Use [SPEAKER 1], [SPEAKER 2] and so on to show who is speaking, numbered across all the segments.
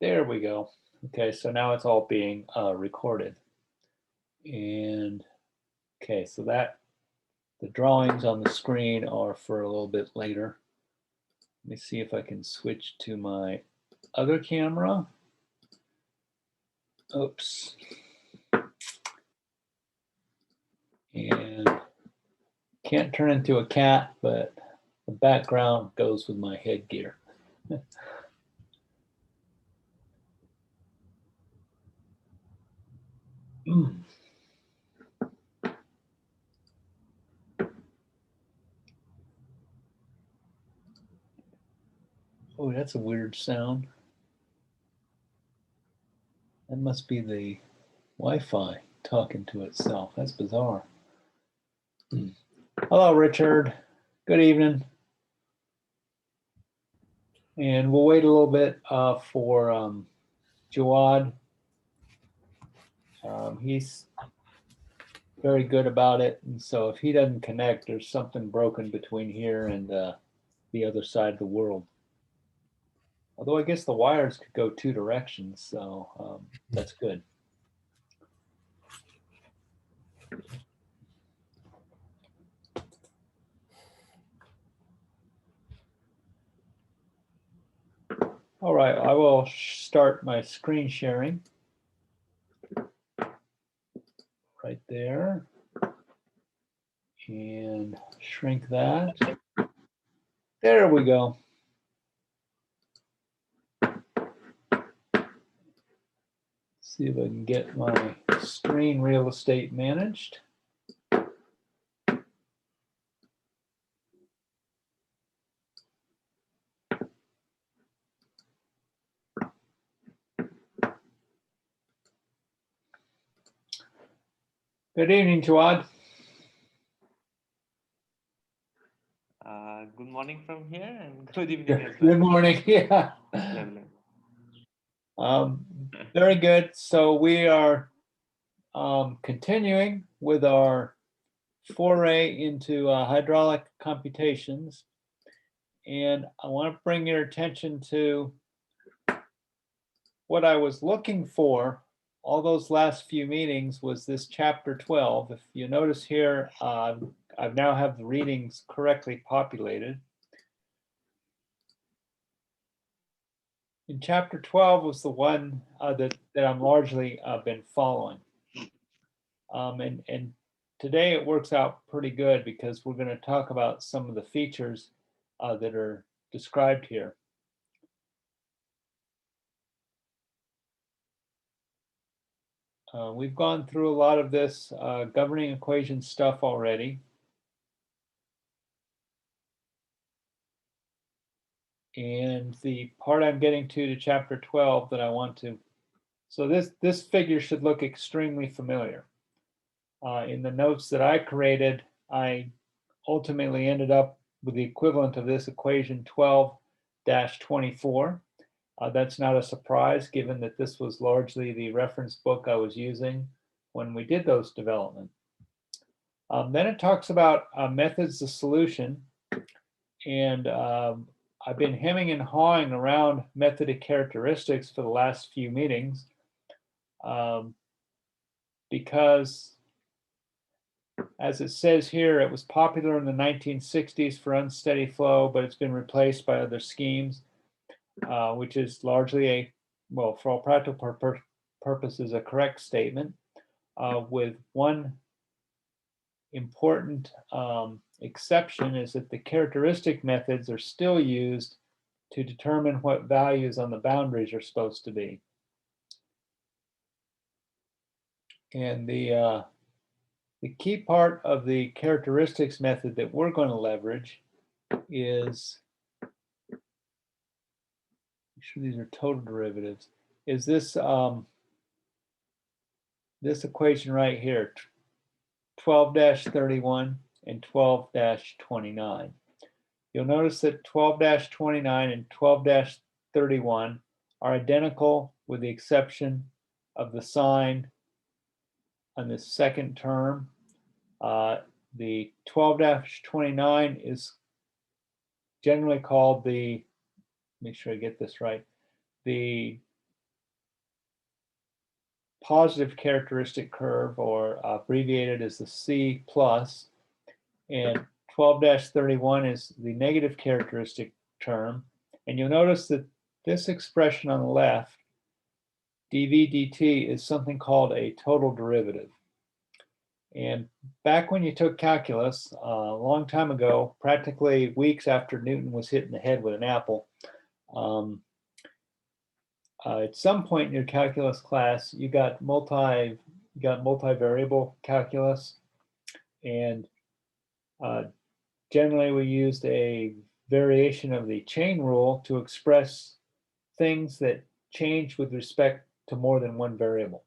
[SPEAKER 1] There we go. Okay, so now it's all being recorded. And okay, so that the drawings on the screen are for a little bit later. Let me see if I can switch to my other camera. Oops. And can't turn into a cat, but the background goes with my headgear. Oh, that's a weird sound. That must be the Wi-Fi talking to itself. That's bizarre. Hello, Richard. Good evening. And we'll wait a little bit for Jawad. He's very good about it. And so if he doesn't connect, there's something broken between here and the other side of the world. Although I guess the wires could go two directions, so that's good. All right, I will start my screen sharing. Right there. And shrink that. There we go. See if I can get my screen real estate managed. Good evening, Jawad.
[SPEAKER 2] Good morning from here and good evening as well.
[SPEAKER 1] Good morning. Yeah. Very good. So we are continuing with our foray into hydraulic computations. And I want to bring your attention to what I was looking for all those last few meetings was this chapter 12. If you notice here, I've now have the readings correctly populated. And chapter 12 was the one that I'm largely been following. And today it works out pretty good because we're going to talk about some of the features that are described here. We've gone through a lot of this governing equation stuff already. And the part I'm getting to chapter 12 that I want to, so this figure should look extremely familiar. In the notes that I created, I ultimately ended up with the equivalent of this equation 12-24. That's not a surprise given that this was largely the reference book I was using when we did those development. Then it talks about methods of solution, and I've been hemming and hawing around method of characteristics for the last few meetings because, as it says here, it was popular in the 1960s for unsteady flow, but it's been replaced by other schemes, which is largely well, for all practical purposes, a correct statement, with one important exception is that the characteristic methods are still used to determine what values on the boundaries are supposed to be. And the key part of the characteristics method that we're going to leverage is, make sure these are total derivatives, is this this equation right here, 12-31 and 12-29. You'll notice that 12-29 and 12-31 are identical with the exception of the sign on the second term. The 12-29 is generally called the, make sure I get this right, the positive characteristic curve, or abbreviated as the C plus, and 12-31 is the negative characteristic term. And you'll notice that this expression on the left, dv dt, is something called a total derivative. And back when you took calculus, a long time ago, practically weeks after Newton was hit in the head with an apple, at some point in your calculus class, you got multivariable calculus, and generally we used a variation of the chain rule to express things that change with respect to more than one variable.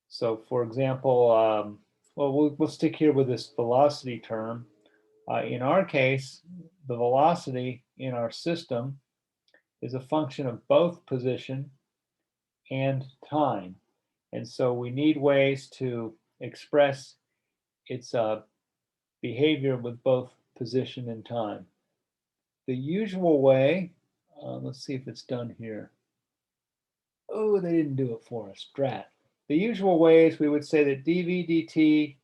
[SPEAKER 1] So, for example, well, we'll stick here with this velocity term. In our case, the velocity in our system is a function of both position and time. And so we need ways to express its behavior with both position and time. The usual way, let's see if it's done here. Oh, they didn't do it for us, drat. The usual way is we would say that dv dt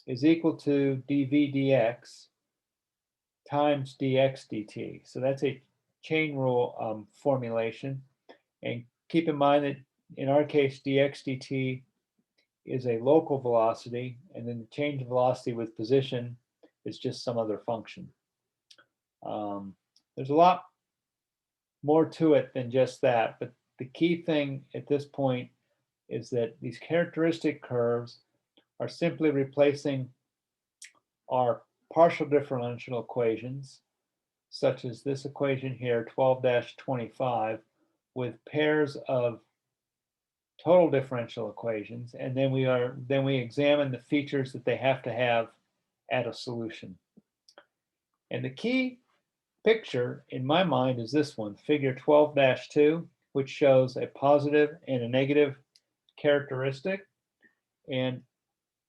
[SPEAKER 1] is equal to dv dx times dx dt. So that's a chain rule formulation. And keep in mind that in our case, dx dt is a local velocity, and then the change of velocity with position is just some other function. There's a lot more to it than just that, but the key thing at this point is that these characteristic curves are simply replacing our partial differential equations, such as this equation here, 12-25, with pairs of total differential equations, and then we examine the features that they have to have at a solution. And the key picture in my mind is this one, figure 12-2, which shows a positive and a negative characteristic. And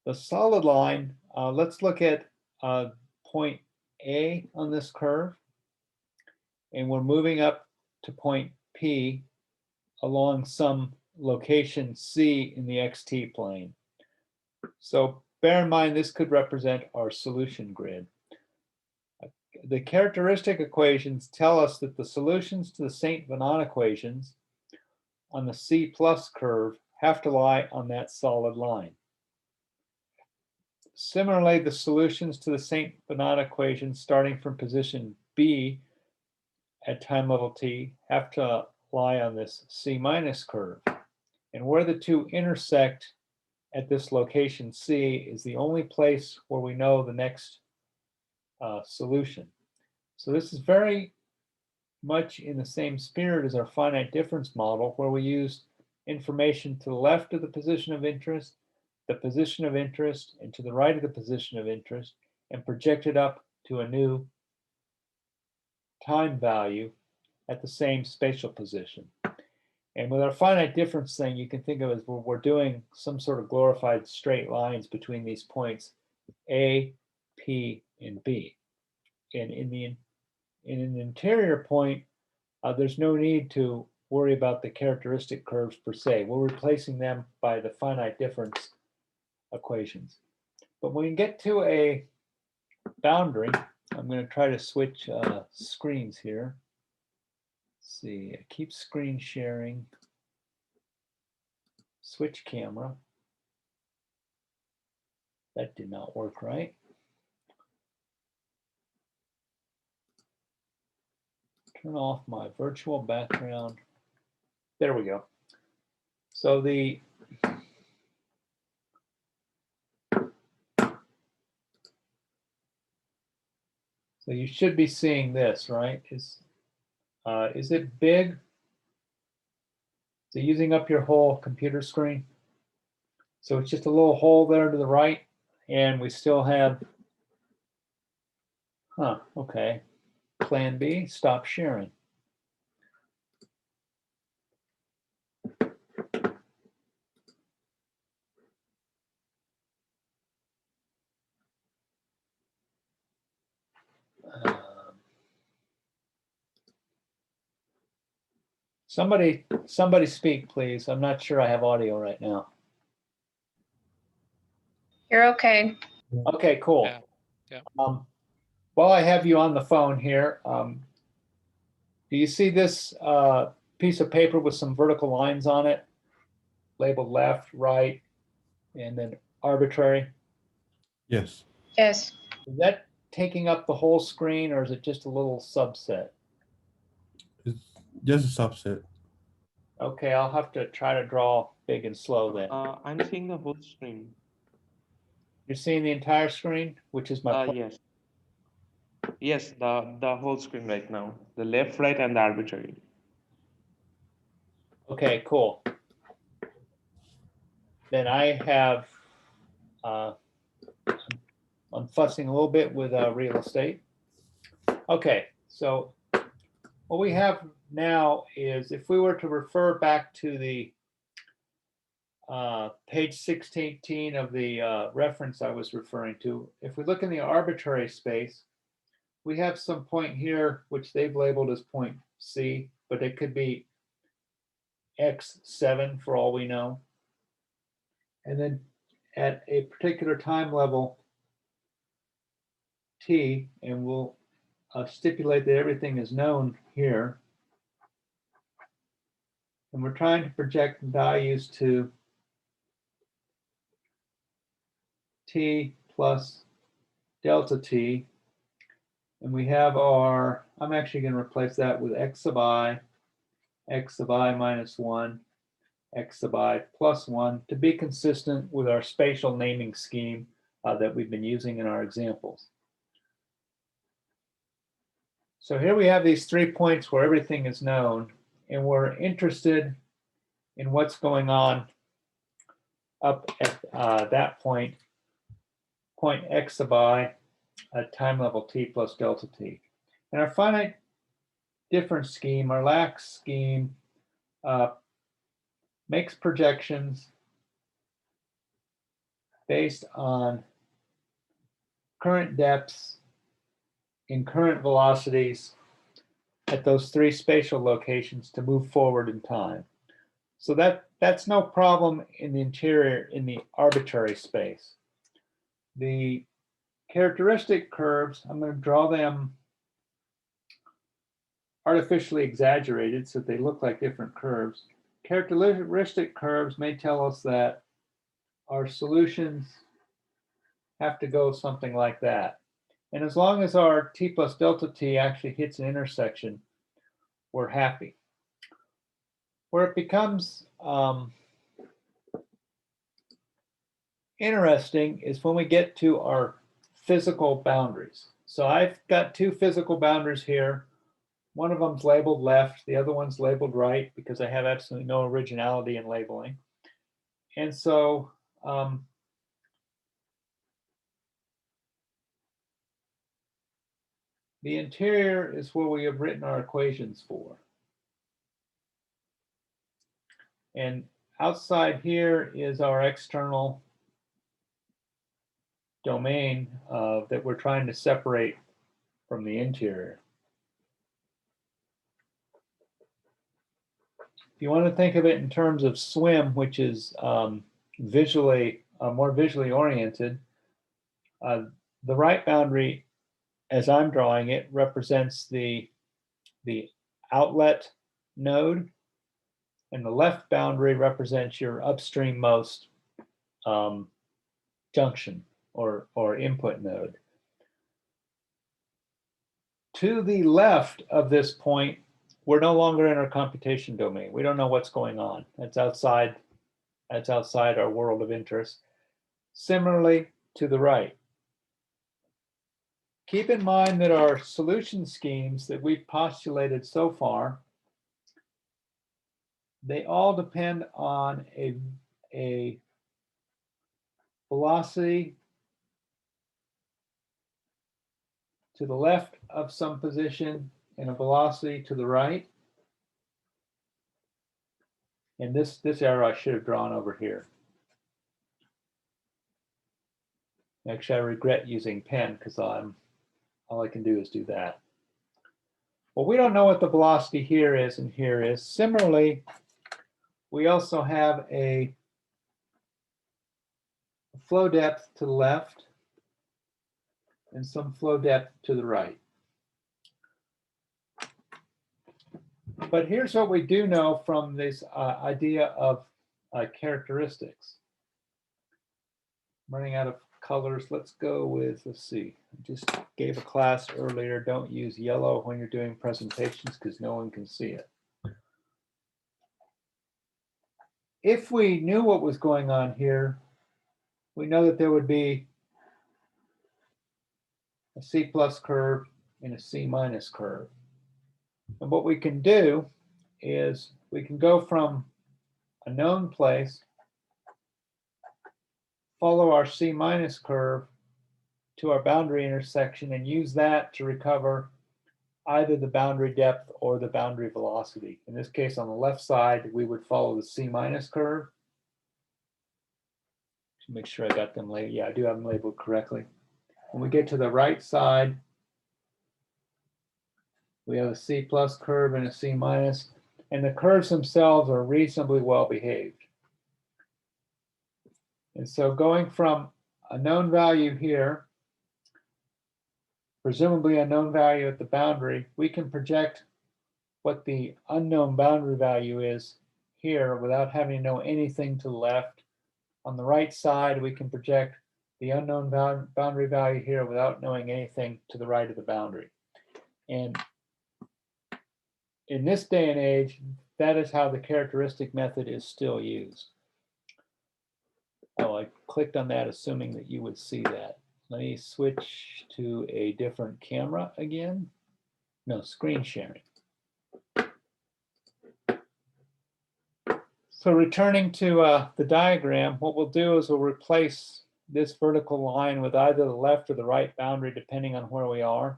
[SPEAKER 1] the solid line, let's look at point A on this curve, and we're moving up to point P along some location C in the xt plane. So bear in mind, this could represent our solution grid. The characteristic equations tell us that the solutions to the St. Venant equations on the C plus curve have to lie on that solid line. Similarly, the solutions to the St. Venant equations starting from position B at time level t have to lie on this C minus curve. And where the two intersect at this location C is the only place where we know the next solution. So this is very much in the same spirit as our finite difference model, where we use information to the left of the position of interest, and to the right of the position of interest, and project it up to a new time value at the same spatial position. And with our finite difference thing, you can think of it as we're doing some sort of glorified straight lines between these points A, P, and B. And in an interior point, there's no need to worry about the characteristic curves per se. We're replacing them by the finite difference equations. But when you get to a boundary, I'm going to try to switch screens here. Let's see, keep screen sharing. Switch camera. That did not work right. Turn off my virtual background. There we go. So you should be seeing this, right? Is it big? Is it using up your whole computer screen? So it's just a little hole there to the right, and we still have, okay. Plan B, stop sharing. Somebody speak, please. I'm not sure I have audio right now.
[SPEAKER 3] You're okay.
[SPEAKER 1] Okay, cool.
[SPEAKER 2] Yeah, yeah.
[SPEAKER 1] While I have you on the phone here, do you see this piece of paper with some vertical lines on it, labeled left, right, and then arbitrary?
[SPEAKER 4] Yes.
[SPEAKER 3] Yes.
[SPEAKER 1] Is that taking up the whole screen, or is it just a little subset?
[SPEAKER 4] It's just a subset.
[SPEAKER 1] Okay, I'll have to try to draw big and slow then.
[SPEAKER 2] I'm seeing the whole screen.
[SPEAKER 1] You're seeing the entire screen, which is my
[SPEAKER 2] Yes. Yes, the whole screen right now. The left, right, and the arbitrary.
[SPEAKER 1] Okay, cool. Then I have, I'm fussing a little bit with real estate. Okay, so what we have now is, if we were to refer back to the page 16 of the reference I was referring to, if we look in the arbitrary space, we have some point here, which they've labeled as point C, but it could be X7 for all we know. And then at a particular time level, T, and we'll stipulate that everything is known here. And we're trying to project values to T plus delta T. And we have our, I'm actually going to replace that with X sub I minus 1, X sub I plus 1 to be consistent with our spatial naming scheme that we've been using in our examples. So here we have these 3 points where everything is known, and we're interested in what's going on up at that point X sub I at time level T plus delta T. And our finite difference scheme, our lax scheme, makes projections based on current depths in current velocities at those 3 spatial locations to move forward in time. So that's no problem in the interior, in the arbitrary space. The characteristic curves, I'm going to draw them artificially exaggerated so that they look like different curves. Characteristic curves may tell us that our solutions have to go something like that. And as long as our T plus delta T actually hits an intersection, we're happy. Where it becomes interesting is when we get to our physical boundaries. So I've got 2 physical boundaries here. One of them's labeled left, the other one's labeled right, because I have absolutely no originality in labeling. And so the interior is where we have written our equations for. And outside here is our external domain that we're trying to separate from the interior. If you want to think of it in terms of swim, which is visually more visually oriented, the right boundary, as I'm drawing it, represents the outlet node, and the left boundary represents your upstream-most junction or input node. To the left of this point, we're no longer in our computation domain. We don't know what's going on. That's outside our world of interest. Similarly, to the right. Keep in mind that our solution schemes that we've postulated so far, they all depend on a velocity to the left of some position and a velocity to the right. And this arrow I should have drawn over here. Actually, I regret using pen because all I can do is do that. Well, we don't know what the velocity here is and here is. Similarly, we also have a flow depth to the left and some flow depth to the right. But here's what we do know from this idea of characteristics. I'm running out of colors. Let's go with, let's see, I just gave a class earlier. Don't use yellow when you're doing presentations because no one can see it. If we knew what was going on here, we know that there would be a C plus curve and a C minus curve. And what we can do is we can go from a known place, follow our C minus curve to our boundary intersection and use that to recover either the boundary depth or the boundary velocity. In this case, on the left side, we would follow the C minus curve. To make sure I got them labeled. Yeah, I do have them labeled correctly. When we get to the right side, we have a C plus curve and a C minus, and the curves themselves are reasonably well behaved. And so going from a known value here, presumably a known value at the boundary, we can project what the unknown boundary value is here without having to know anything to the left. On the right side, we can project the unknown boundary value here without knowing anything to the right of the boundary. And in this day and age, that is how the characteristic method is still used. Oh, I clicked on that assuming that you would see that. Let me switch to a different camera again. No, screen sharing. So returning to the diagram, what we'll do is we'll replace this vertical line with either the left or the right boundary, depending on where we are.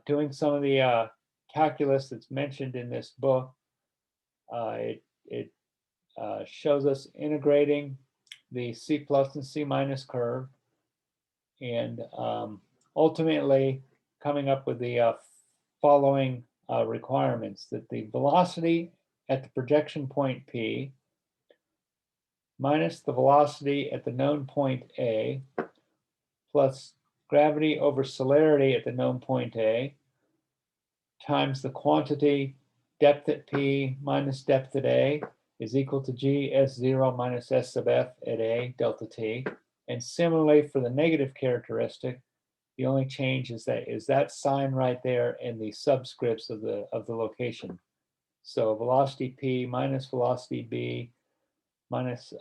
[SPEAKER 1] Doing some of the calculus that's mentioned in this book, it shows us integrating the C plus and C minus curve and ultimately coming up with the following requirements: that the velocity at the projection point P minus the velocity at the known point A plus gravity over celerity at the known point A times the quantity depth at P minus depth at A is equal to G S0 minus S sub F at A delta T. And similarly for the negative characteristic, the only change is that sign right there and the subscripts of the location. So velocity P minus velocity B minus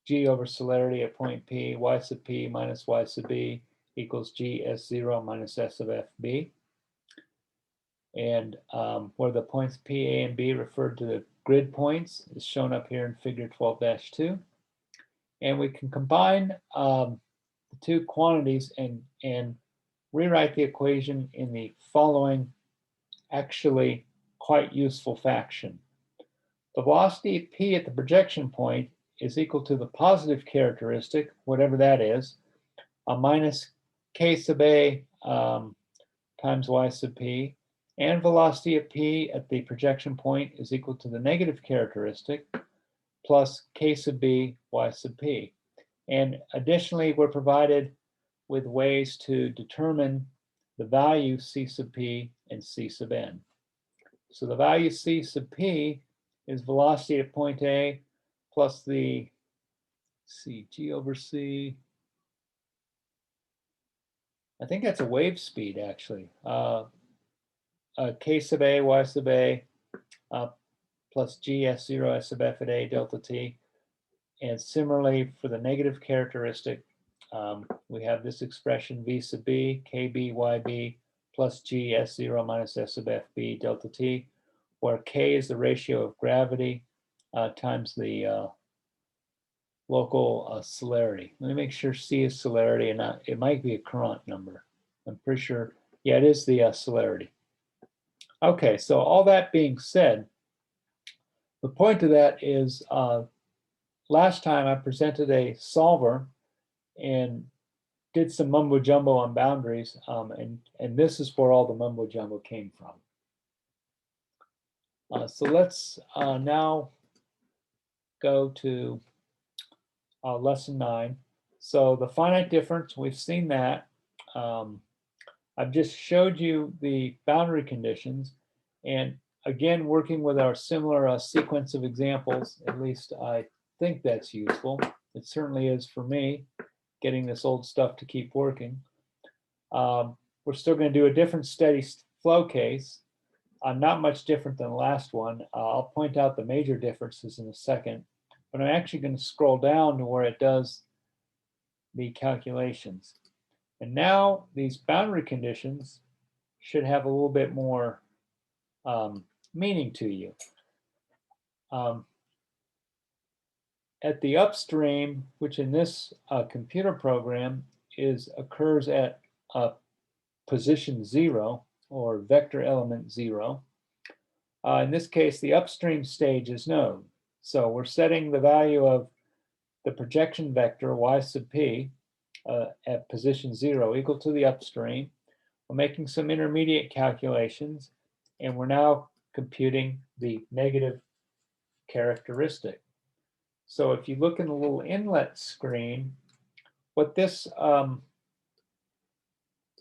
[SPEAKER 1] G over celerity at point P, Y sub P minus Y sub B equals G S0 minus S sub FB. And where the points P, A, and B referred to the grid points is shown up here in figure 12-2. And we can combine the two quantities and rewrite the equation in the following actually quite useful fashion. The velocity P at the projection point is equal to the positive characteristic, whatever that is, minus K sub A times Y sub P, and velocity at P at the projection point is equal to the negative characteristic plus K sub B, Y sub P. And additionally, we're provided with ways to determine the value C sub P and C sub N. So the value C sub P is velocity at point A plus the G over C. I think that's a wave speed actually. K sub A, Y sub A, plus G S0 S sub F at A delta T. And similarly for the negative characteristic, we have this expression V sub B, KB, YB, plus G S0 minus S sub FB delta T, where K is the ratio of gravity times the local celerity. Let me make sure C is celerity and not, it might be a Courant number. I'm pretty sure, yeah, it is the celerity. Okay, so all that being said, the point of that is last time I presented a solver and did some mumbo jumbo on boundaries, and this is where all the mumbo jumbo came from. So let's now go to lesson 9. So the finite difference, we've seen that. I've just showed you the boundary conditions, and again, working with our similar sequence of examples, at least I think that's useful. It certainly is for me, getting this old stuff to keep working. We're still going to do a different steady flow case, not much different than the last one. I'll point out the major differences in a second, but I'm actually going to scroll down to where it does the calculations. And now these boundary conditions should have a little bit more meaning to you. At the upstream, which in this computer program occurs at position 0 or vector element 0. In this case, the upstream stage is known. So we're setting the value of the projection vector y sub p at position 0 equal to the upstream. We're making some intermediate calculations, and we're now computing the negative characteristic. So if you look in the little inlet screen, what this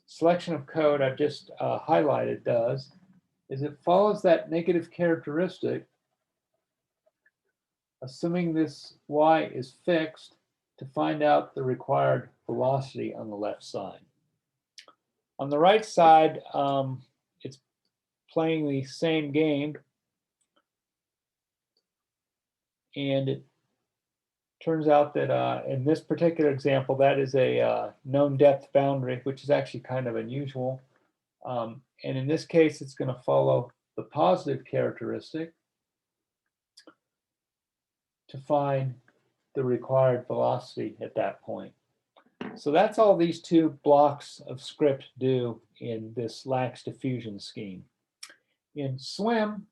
[SPEAKER 1] selection of code I've just highlighted does is it follows that negative characteristic, assuming this y is fixed, to find out the required velocity on the left side. On the right side, it's playing the same game, and it turns out that in this particular example, that is a known depth boundary, which is actually kind of unusual. And in this case, it's going to follow the positive characteristic to find the required velocity at that point. So that's all these two blocks of script do in this lax diffusion scheme. In SWIM,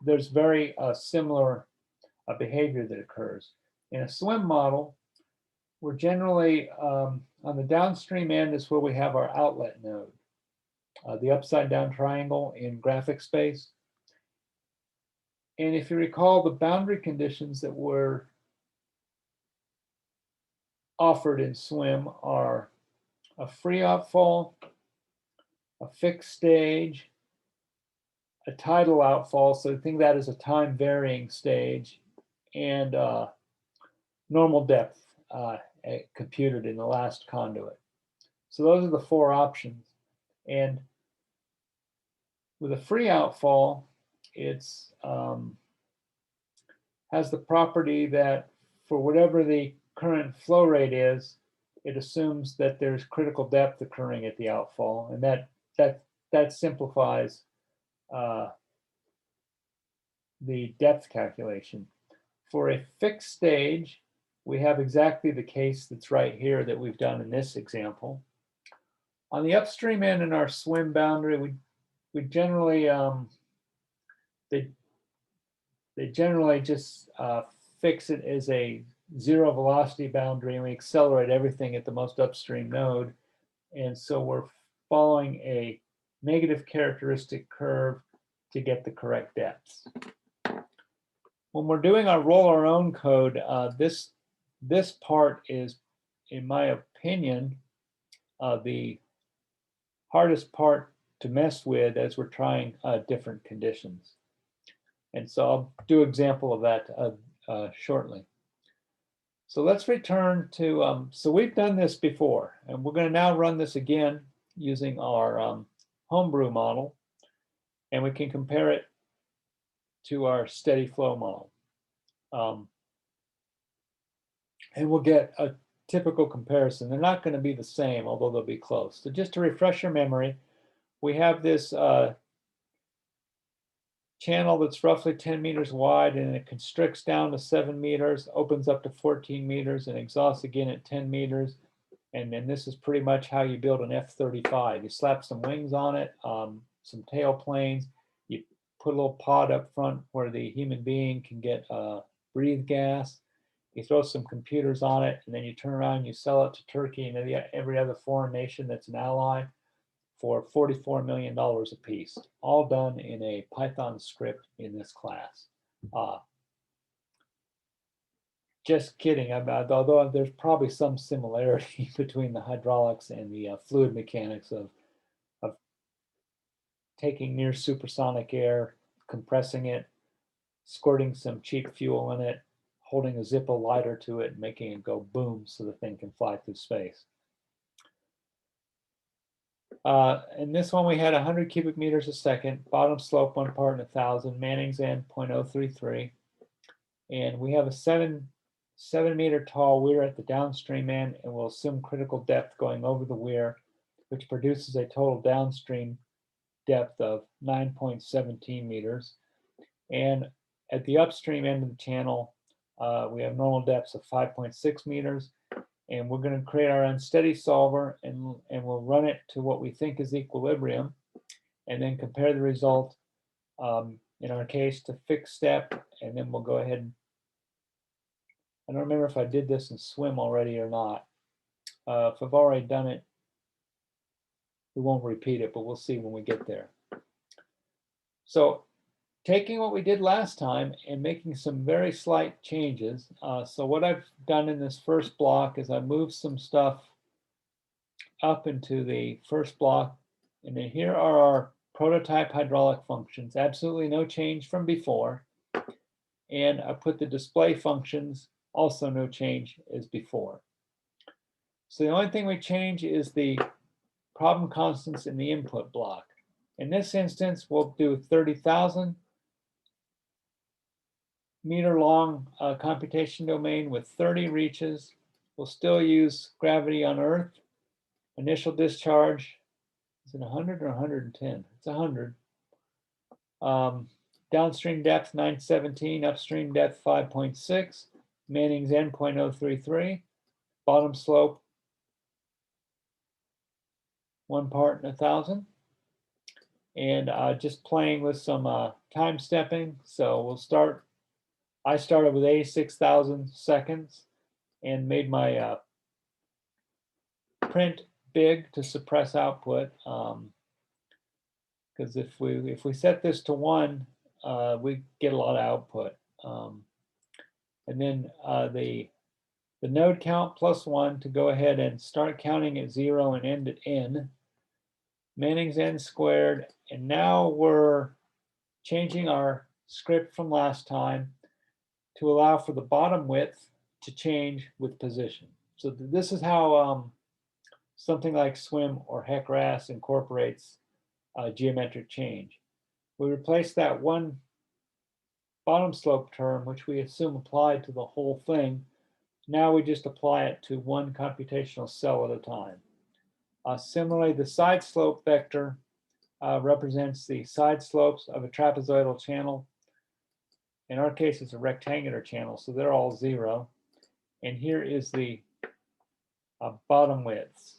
[SPEAKER 1] there's very similar behavior that occurs. In a SWIM model, we're generally on the downstream end is where we have our outlet node, the upside down triangle in graphic space. And if you recall, the boundary conditions that were offered in SWIM are a free outfall, a fixed stage, a tidal outfall, so think that is a time varying stage, and normal depth computed in the last conduit. So those are the four options. And with a free outfall, it's has the property that for whatever the current flow rate is, it assumes that there's critical depth occurring at the outfall, and that simplifies the depth calculation. For a fixed stage, we have exactly the case that's right here that we've done in this example. On the upstream end in our SWIM boundary, we generally they generally just fix it as a zero velocity boundary, and we accelerate everything at the most upstream node. And so we're following a negative characteristic curve to get the correct depths. When we're doing our roll our own code, this part is, in my opinion, the hardest part to mess with as we're trying different conditions. And so I'll do an example of that shortly. So let's return to, so we've done this before, and we're going to now run this again using our homebrew model, and we can compare it to our steady flow model. And we'll get a typical comparison. They're not going to be the same, although they'll be close. So just to refresh your memory, we have this channel that's roughly 10 meters wide, and it constricts down to 7 meters, opens up to 14 meters, and exhausts again at 10 meters. And then this is pretty much how you build an F-35. You slap some wings on it, some tail planes, you put a little pod up front where the human being can get breathe gas, you throw some computers on it, and then you turn around and you sell it to Turkey and every other foreign nation that's an ally for $44 million a piece, all done in a Python script in this class. Just kidding, although there's probably some similarity between the hydraulics and the fluid mechanics of taking near supersonic air, compressing it, squirting some cheap fuel in it, holding a Zippo lighter to it, and making it go boom so the thing can fly through space. In this one, we had 100 cubic meters a second, bottom slope 1 part in 1,000, Manning's end 0.033. And we have a 7 meter tall weir at the downstream end, and we'll assume critical depth going over the weir, which produces a total downstream depth of 9.17 meters. And at the upstream end of the channel, we have normal depths of 5.6 meters. And we're going to create our unsteady solver, and we'll run it to what we think is equilibrium, and then compare the result, in our case, to fixed step, and then we'll go ahead. I don't remember if I did this in swim already or not. If I've already done it, we won't repeat it, but we'll see when we get there. So taking what we did last time and making some very slight changes. So what I've done in this first block is I moved some stuff up into the first block. And then here are our prototype hydraulic functions. Absolutely no change from before. And I put the display functions, also no change as before. So the only thing we change is the problem constants in the input block. In this instance, we'll do 30,000 meter long computation domain with 30 reaches. We'll still use gravity on Earth. Initial discharge, is it 100 or 110? It's 100. Downstream depth 917, upstream depth 5.6, Manning's end 0.033, bottom slope 1 part in 1,000. And just playing with some time stepping. So we'll start. I started with 86,000 seconds and made my print big to suppress output. Because if we set this to 1, we get a lot of output. And then the node count +1 to go ahead and start counting at 0 and end at n. Manning's n squared. And now we're changing our script from last time to allow for the bottom width to change with position. So this is how something like swim or HEC-RAS incorporates geometric change. We replace that one bottom slope term, which we assume applied to the whole thing. Now we just apply it to one computational cell at a time. Similarly, the side slope vector represents the side slopes of a trapezoidal channel. In our case, it's a rectangular channel, so they're all 0. And here is the bottom widths.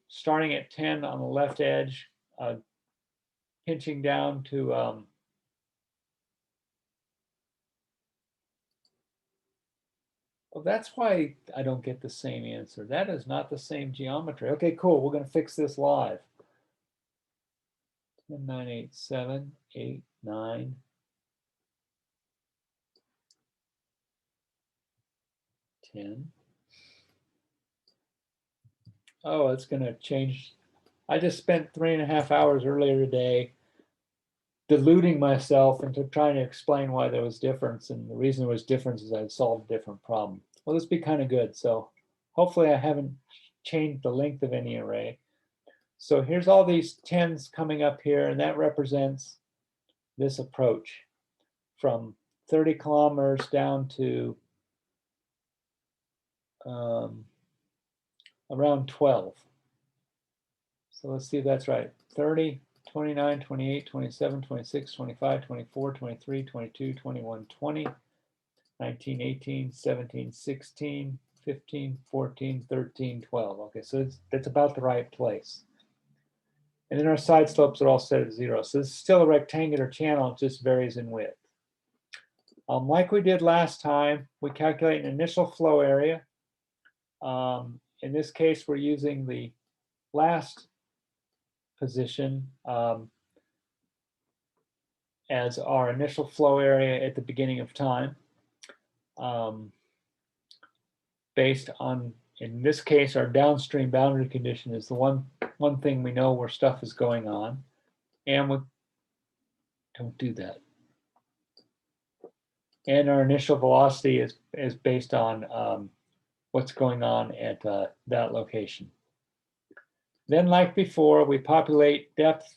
[SPEAKER 1] Starting at 10 on the left edge, pinching down to oh, that's why I don't get the same answer. That is not the same geometry. Okay, cool. We're going to fix this live. 10, 9, 8, 7, 8, 9. 10. Oh, it's going to change. I just spent 3.5 hours earlier today deluding myself into trying to explain why there was difference. And the reason there was difference is I had solved a different problem. Well, this be kind of good. So hopefully I haven't changed the length of any array. So here's all these 10s coming up here, and that represents this approach from 30 kilometers down to around 12. So let's see if that's right. 30, 29, 28, 27, 26, 25, 24, 23, 22, 21, 20, 19, 18, 17, 16, 15, 14, 13, 12. Okay, so that's about the right place. And then our side slopes are all set at 0. So this is still a rectangular channel, it just varies in width. Like we did last time, we calculate an initial flow area. In this case, we're using the last position as our initial flow area at the beginning of time. Based on, in this case, our downstream boundary condition is the one thing we know where stuff is going on. And we don't do that. And our initial velocity is based on what's going on at that location. Then, like before, we populate depth,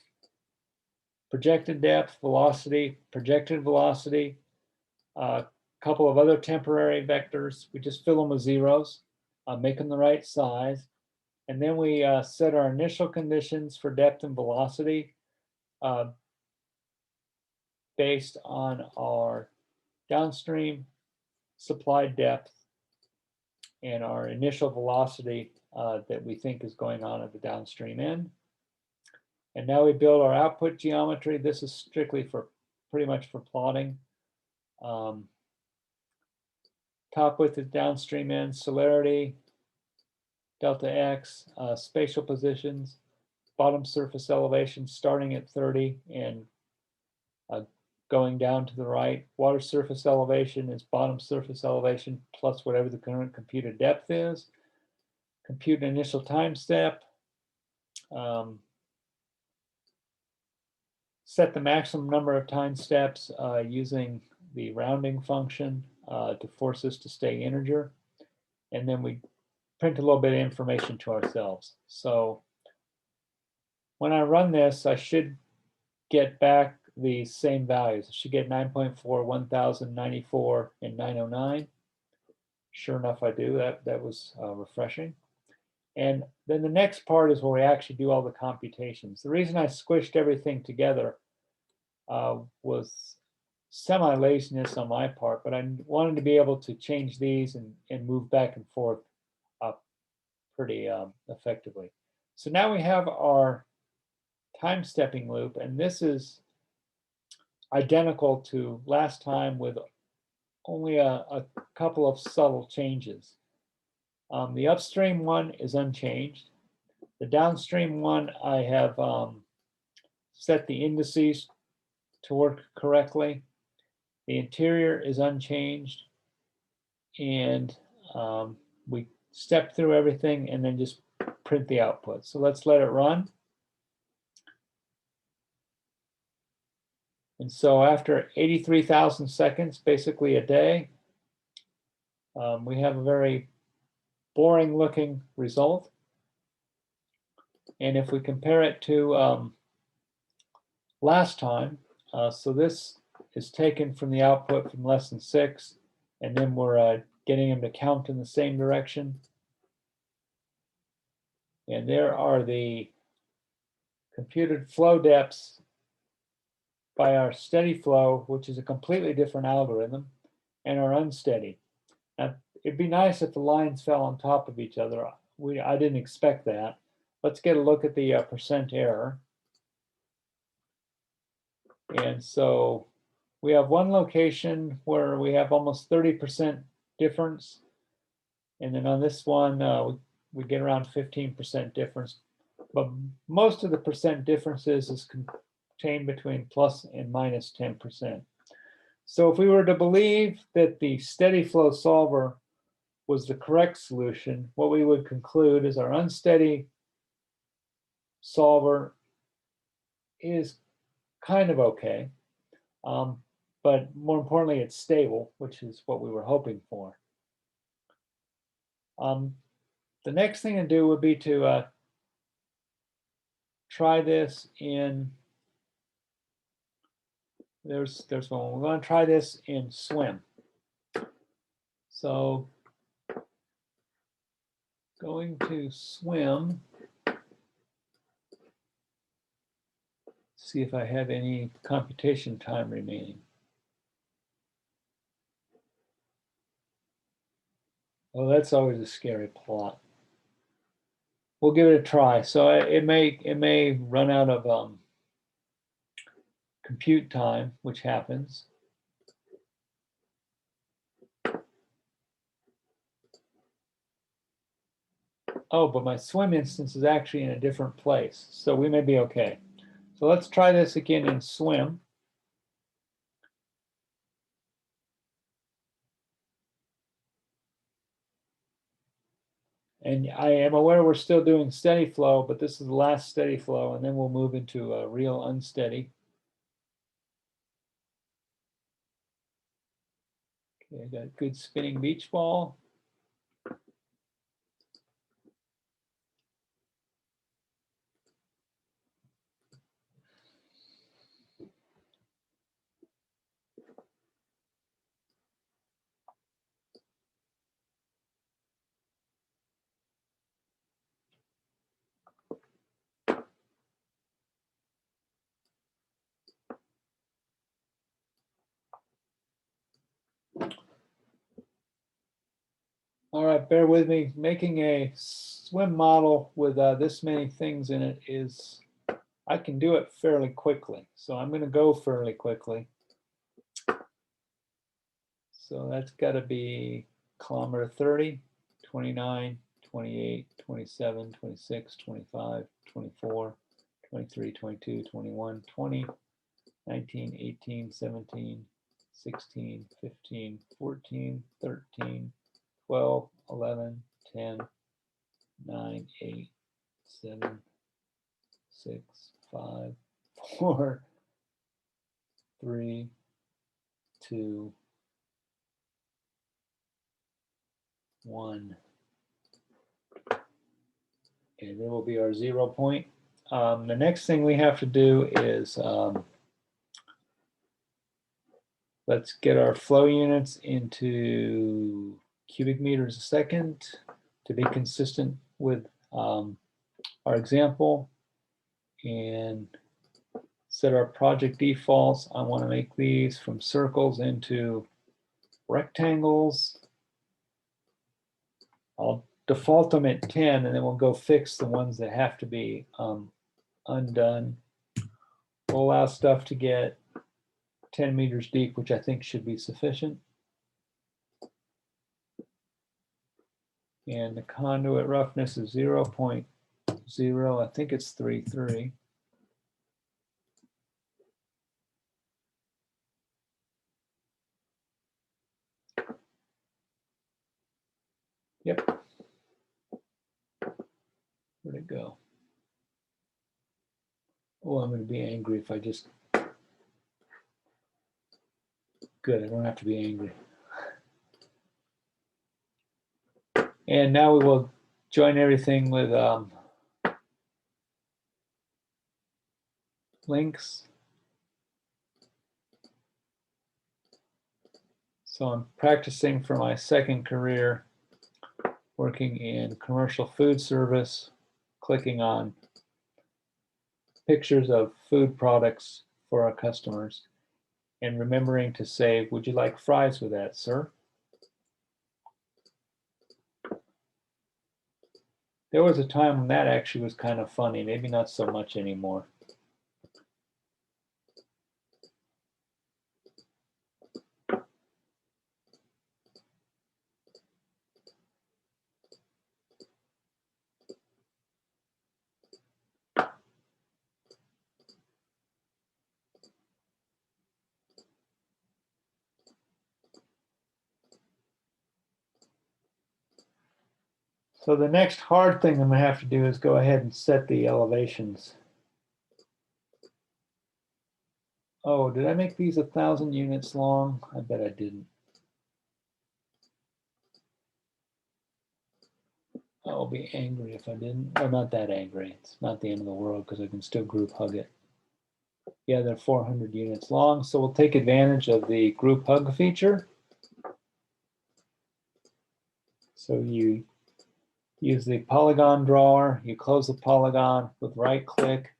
[SPEAKER 1] projected depth, velocity, projected velocity, a couple of other temporary vectors. We just fill them with zeros, make them the right size. And then we set our initial conditions for depth and velocity based on our downstream supplied depth and our initial velocity that we think is going on at the downstream end. And now we build our output geometry. This is strictly for pretty much for plotting. Top width is downstream end, celerity, delta x, spatial positions, bottom surface elevation starting at 30 and going down to the right. Water surface elevation is bottom surface elevation plus whatever the current computed depth is. Compute an initial time step. Set the maximum number of time steps using the rounding function to force us to stay integer. And then we print a little bit of information to ourselves. So when I run this, I should get back the same values. I should get 9.4, 1094, and 909. Sure enough, I do. That was refreshing. And then the next part is where we actually do all the computations. The reason I squished everything together was semi-laziness on my part, but I wanted to be able to change these and move back and forth pretty effectively. So now we have our time stepping loop, and this is identical to last time with only a couple of subtle changes. The upstream one is unchanged. The downstream one, I have set the indices to work correctly. The interior is unchanged. And we step through everything and then just print the output. So let's let it run. And so after 83,000 seconds, basically a day, we have a very boring looking result. And if we compare it to last time, so this is taken from the output from lesson 6, and then we're getting them to count in the same direction. And there are the computed flow depths by our steady flow, which is a completely different algorithm, and our unsteady. Now, it'd be nice if the lines fell on top of each other. I didn't expect that. Let's get a look at the percent error. And so we have one location where we have almost 30% difference. And then on this one, we get around 15% difference. But most of the percent differences is contained between plus and minus 10%. So if we were to believe that the steady flow solver was the correct solution, what we would conclude is our unsteady solver is kind of okay. But more importantly, it's stable, which is what we were hoping for. The next thing to do would be to try this in, there's one. We're going to try this in swim. So going to swim, see if I have any computation time remaining. Oh, that's always a scary plot. We'll give it a try. So it may run out of compute time, which happens. Oh, but my swim instance is actually in a different place, so we may be okay. So let's try this again in swim. And I am aware we're still doing steady flow, but this is the last steady flow, and then we'll move into a real unsteady. Okay, I got a good spinning beach ball. All right, bear with me. Making a swim model with this many things in it is, I can do it fairly quickly. So I'm going to go fairly quickly. So that's got to be kilometer 30, 29, 28, 27, 26, 25, 24, 23, 22, 21, 20, 19, 18, 17, 16, 15, 14, 13, 12, 11, 10, 9, 8, 7, 6, 5, 4, 3, 2, 1. And there will be our 0 point. The next thing we have to do is let's get our flow units into cubic meters a second to be consistent with our example, and set our project defaults. I want to make these from circles into rectangles. I'll default them at 10, and then we'll go fix the ones that have to be undone. We'll allow stuff to get 10 meters deep, which I think should be sufficient. And the conduit roughness is 0.0, I think it's 3.3. Yep. Where'd it go? Oh, I'm going to be angry if I just... Good, I don't have to be angry. And now we will join everything with links. So I'm practicing for my second career, working in commercial food service, clicking on pictures of food products for our customers, and remembering to say, would you like fries with that, sir? There was a time when that actually was kind of funny, maybe not so much anymore. So the next hard thing I'm going to have to do is go ahead and set the elevations. Oh, did I make these 1,000 units long? I bet I didn't. I'll be angry if I didn't. Well, not that angry. It's not the end of the world because I can still group hug it. Yeah, they're 400 units long. So we'll take advantage of the group hug feature. So you use the polygon drawer, you close the polygon with right click,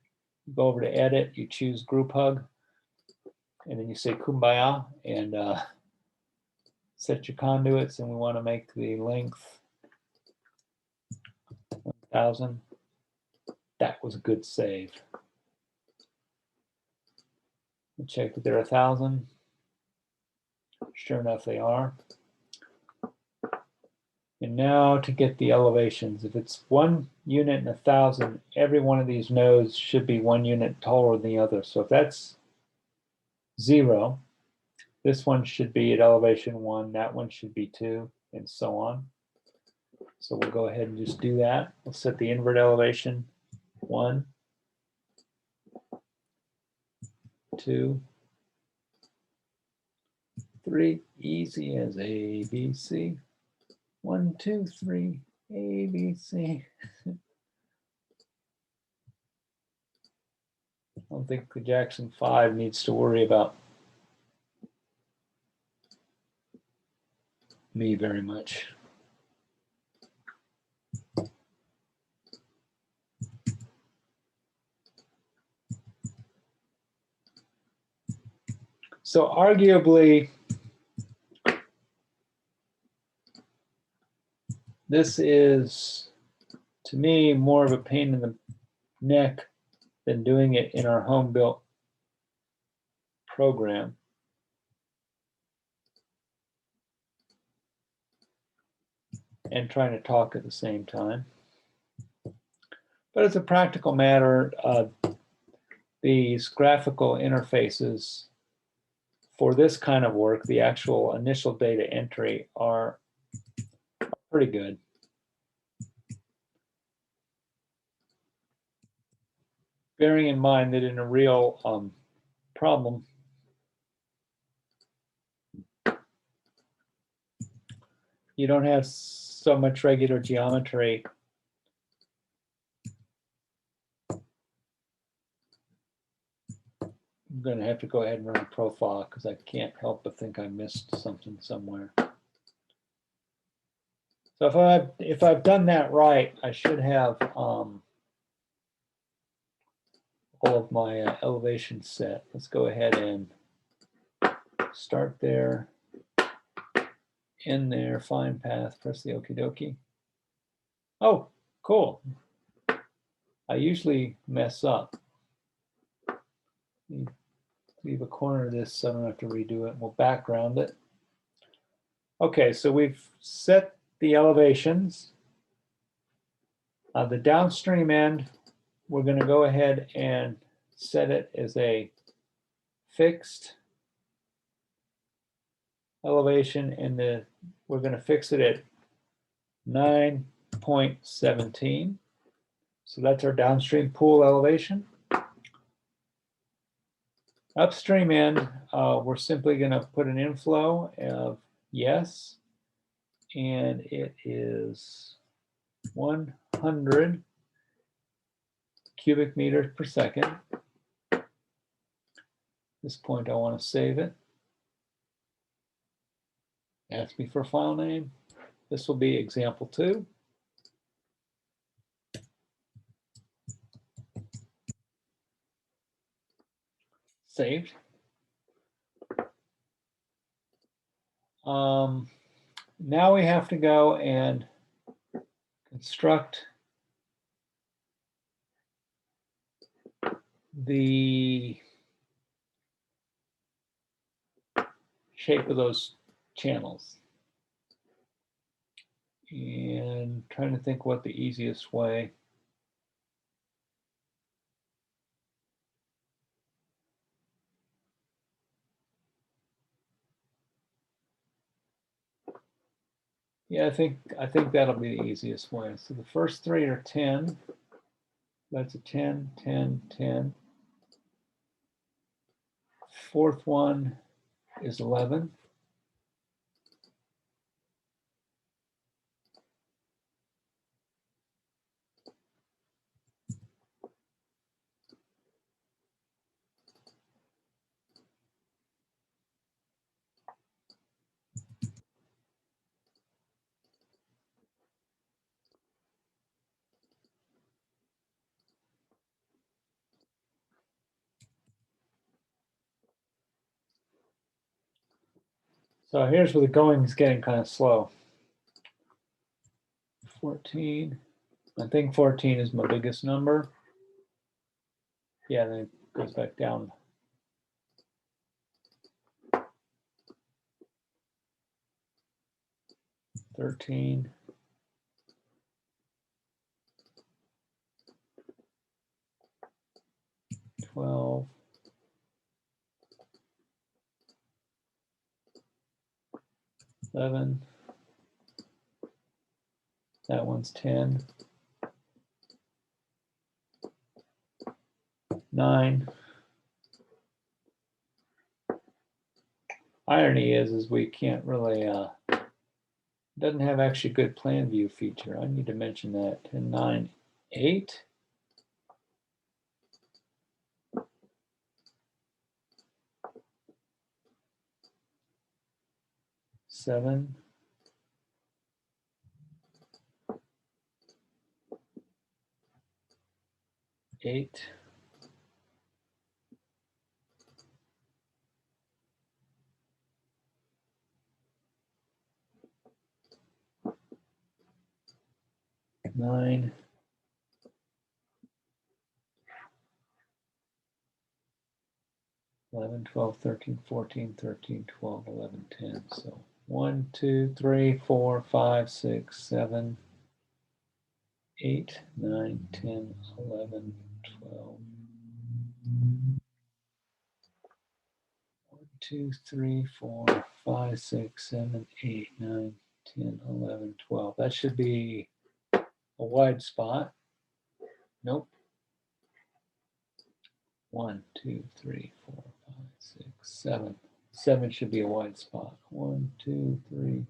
[SPEAKER 1] you go over to edit, you choose group hug, and then you say kumbaya and set your conduits, and we want to make the length 1,000. That was a good save. We'll check that they're 1,000. Sure enough, they are. And now to get the elevations. If it's 1 unit in 1,000, every one of these nodes should be 1 unit taller than the other. So if that's 0, this one should be at elevation 1, that one should be 2, and so on. So we'll go ahead and just do that. We'll set the invert elevation 1, 2, 3, easy as A, B, C. 1, 2, 3, A, B, C. I don't think the Jackson 5 needs to worry about me very much. So arguably, this is, to me, more of a pain in the neck than doing it in our home-built program. And trying to talk at the same time. But as a practical matter, these graphical interfaces for this kind of work, the actual initial data entry, are pretty good. Bearing in mind that in a real problem, you don't have so much regular geometry. I'm going to have to go ahead and run a profile because I can't help but think I missed something somewhere. So if I've done that right, I should have all of my elevations set. Let's go ahead and start there, end there, find path, press the okie dokie. Oh, cool. I usually mess up. Leave a corner of this so I don't have to redo it. We'll background it. Okay, so we've set the elevations. The downstream end, we're going to go ahead and set it as a fixed elevation, and we're going to fix it at 9.17. So that's our downstream pool elevation. Upstream end, we're simply going to put an inflow of yes, and it is 100 cubic meters per second. At this point, I want to save it. Ask me for a file name. This will be example 2. Saved. Now we have to go and construct the shape of those channels. And trying to think what the easiest way. Yeah, I think that'll be the easiest way. So the first 3 are 10. That's a 10, 10, 10. Fourth one is 11. So here's where the going is getting kind of slow. 14. I think 14 is my biggest number. Yeah, then it goes back down. 13. 12. Eleven. That one's 10. 9. Irony is we can't really, doesn't have actually good plan view feature. I need to mention that. 10, 9, 8. 7. 8. 9. 11, 12, 13, 14, 13, 12, 11, 10. So 1, 2, 3, 4, 5, 6, 7, 8, 9, 10, 11, 12. 1, 2, 3, 4, 5, 6, 7, 8, 9, 10, 11, 12. That should be a wide spot. Nope. 1, 2, 3, 4, 5, 6, 7. 7 should be a wide spot. 1, 2, 3.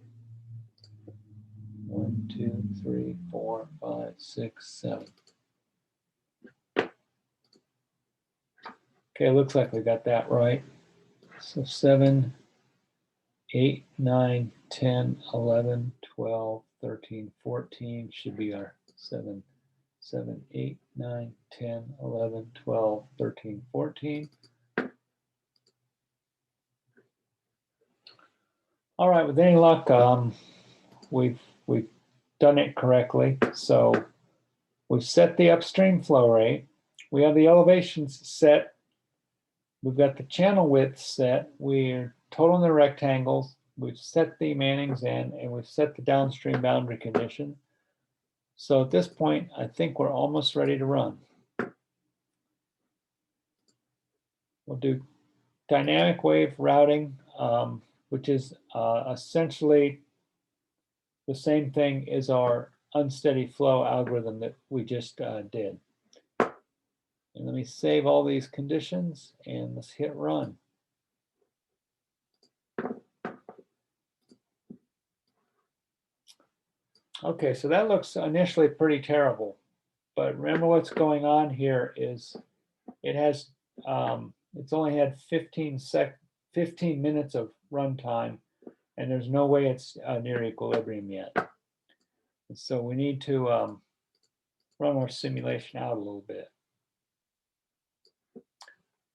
[SPEAKER 1] 1, 2, 3, 4, 5, 6, 7. Okay, looks like we got that right. So 7, 8, 9, 10, 11, 12, 13, 14 should be our 7, 7, 8, 9, 10, 11, 12, 13, 14. All right, with any luck, we've done it correctly. So we've set the upstream flow rate. We have the elevations set. We've got the channel width set. We're totaling the rectangles. We've set the Manning's end, and we've set the downstream boundary condition. So at this point, I think we're almost ready to run. We'll do dynamic wave routing, which is essentially the same thing as our unsteady flow algorithm that we just did. And let me save all these conditions and let's hit run. Okay, so that looks initially pretty terrible, but remember what's going on here is it has, it's only had 15 minutes of runtime, and there's no way it's near equilibrium yet. And so we need to run our simulation out a little bit.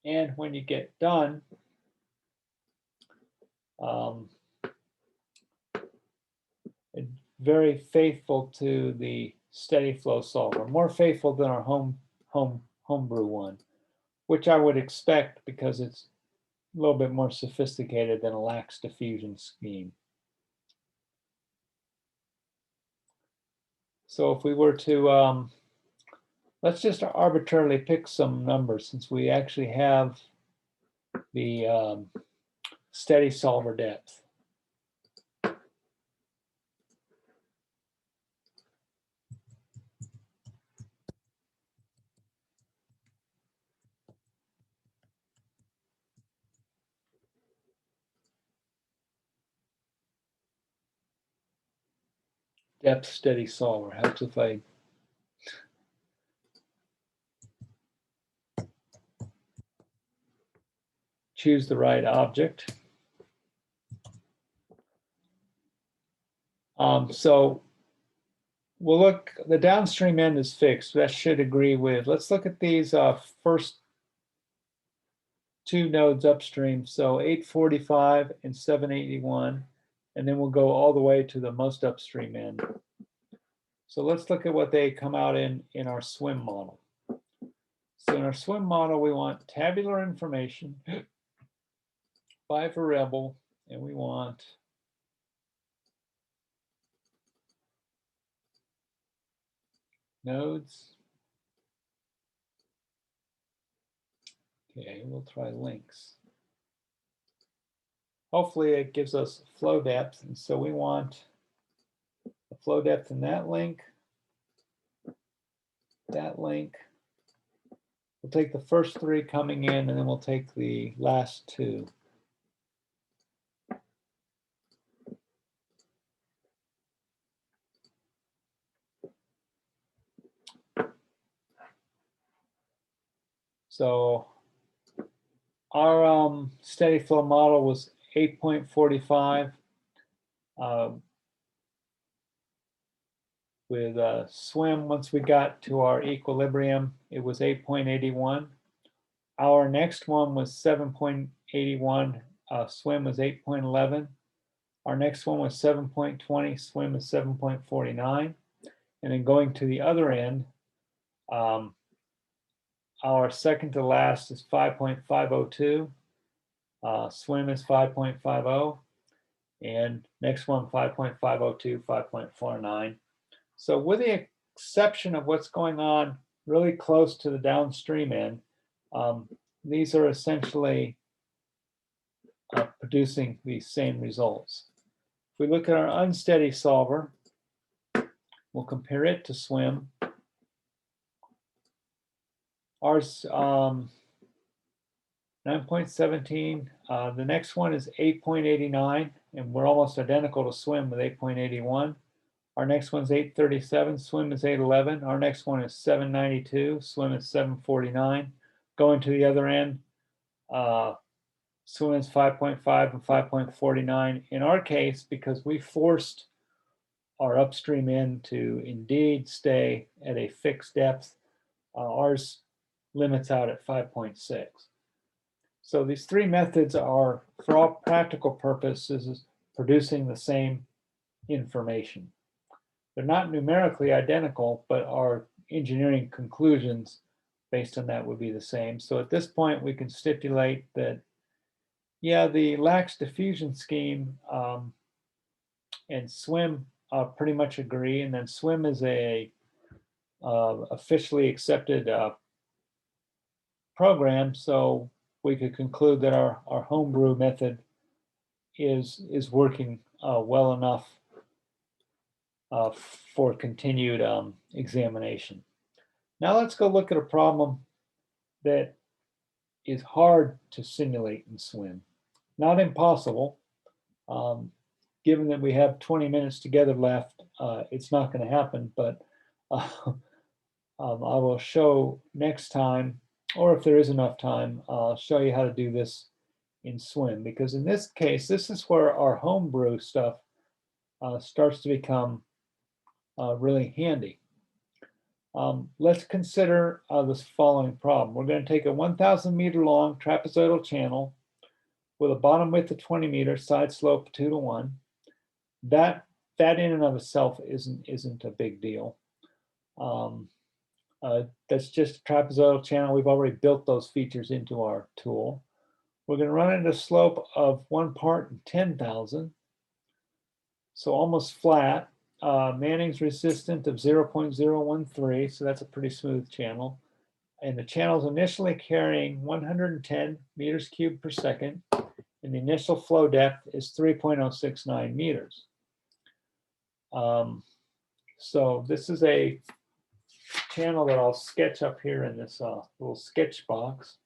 [SPEAKER 1] And when you get done, very faithful to the steady flow solver, more faithful than our homebrew one, which I would expect because it's a little bit more sophisticated than a lax diffusion scheme. So if we were to, let's just arbitrarily pick some numbers since we actually have the steady solver depth. Depth steady solver helps if I choose the right object. So we'll look, the downstream end is fixed. That should agree with, let's look at these first two nodes upstream. So 845 and 781, and then we'll go all the way to the most upstream end. So let's look at what they come out in our swim model. So in our swim model, we want tabular information by variable, and we want nodes, Okay, we'll try links. Hopefully it gives us flow depth, and so we want the flow depth in that link, that link. We'll take the first three coming in, and then we'll take the last two. So our steady flow model was 8.45. With swim, once we got to our equilibrium, it was 8.81. Our next one was 7.81. Swim was 8.11. Our next one was 7.20. Swim is 7.49. And then going to the other end, our second to last is 5.502. Swim is 5.50. And next one, 5.502, 5.49. So with the exception of what's going on really close to the downstream end, these are essentially producing these same results. If we look at our unsteady solver, we'll compare it to swim. Ours 9.17. The next one is 8.89, and we're almost identical to swim with 8.81. Our next one's 837, swim is 811. Our next one is 792, swim is 749. Going to the other end, swim is 5.5 and 5.49. In our case, because we forced our upstream end to indeed stay at a fixed depth, ours limits out at 5.6. So these three methods are, for all practical purposes, producing the same information. They're not numerically identical, but our engineering conclusions based on that would be the same. So at this point, we can stipulate that, yeah, the lax diffusion scheme and swim pretty much agree. And then swim is a officially accepted program. So we could conclude that our homebrew method is working well enough for continued examination. Now let's go look at a problem that is hard to simulate in swim. Not impossible. Given that we have 20 minutes together left, it's not going to happen, but I will show next time, or if there is enough time, I'll show you how to do this in swim, because in this case, this is where our homebrew stuff starts to become really handy. Let's consider this following problem. We're going to take a 1,000 meter long trapezoidal channel with a bottom width of 20 meters, side slope 2:1. That in and of itself isn't a big deal. That's just a trapezoidal channel. We've already built those features into our tool. We're going to run it at a slope of 1 part in 10,000, so almost flat. Manning's resistant of 0.013, so that's a pretty smooth channel. And the channel's initially carrying 110 meters cubed per second, and the initial flow depth is 3.069 meters. So this is a channel that I'll sketch up here in this little sketch box.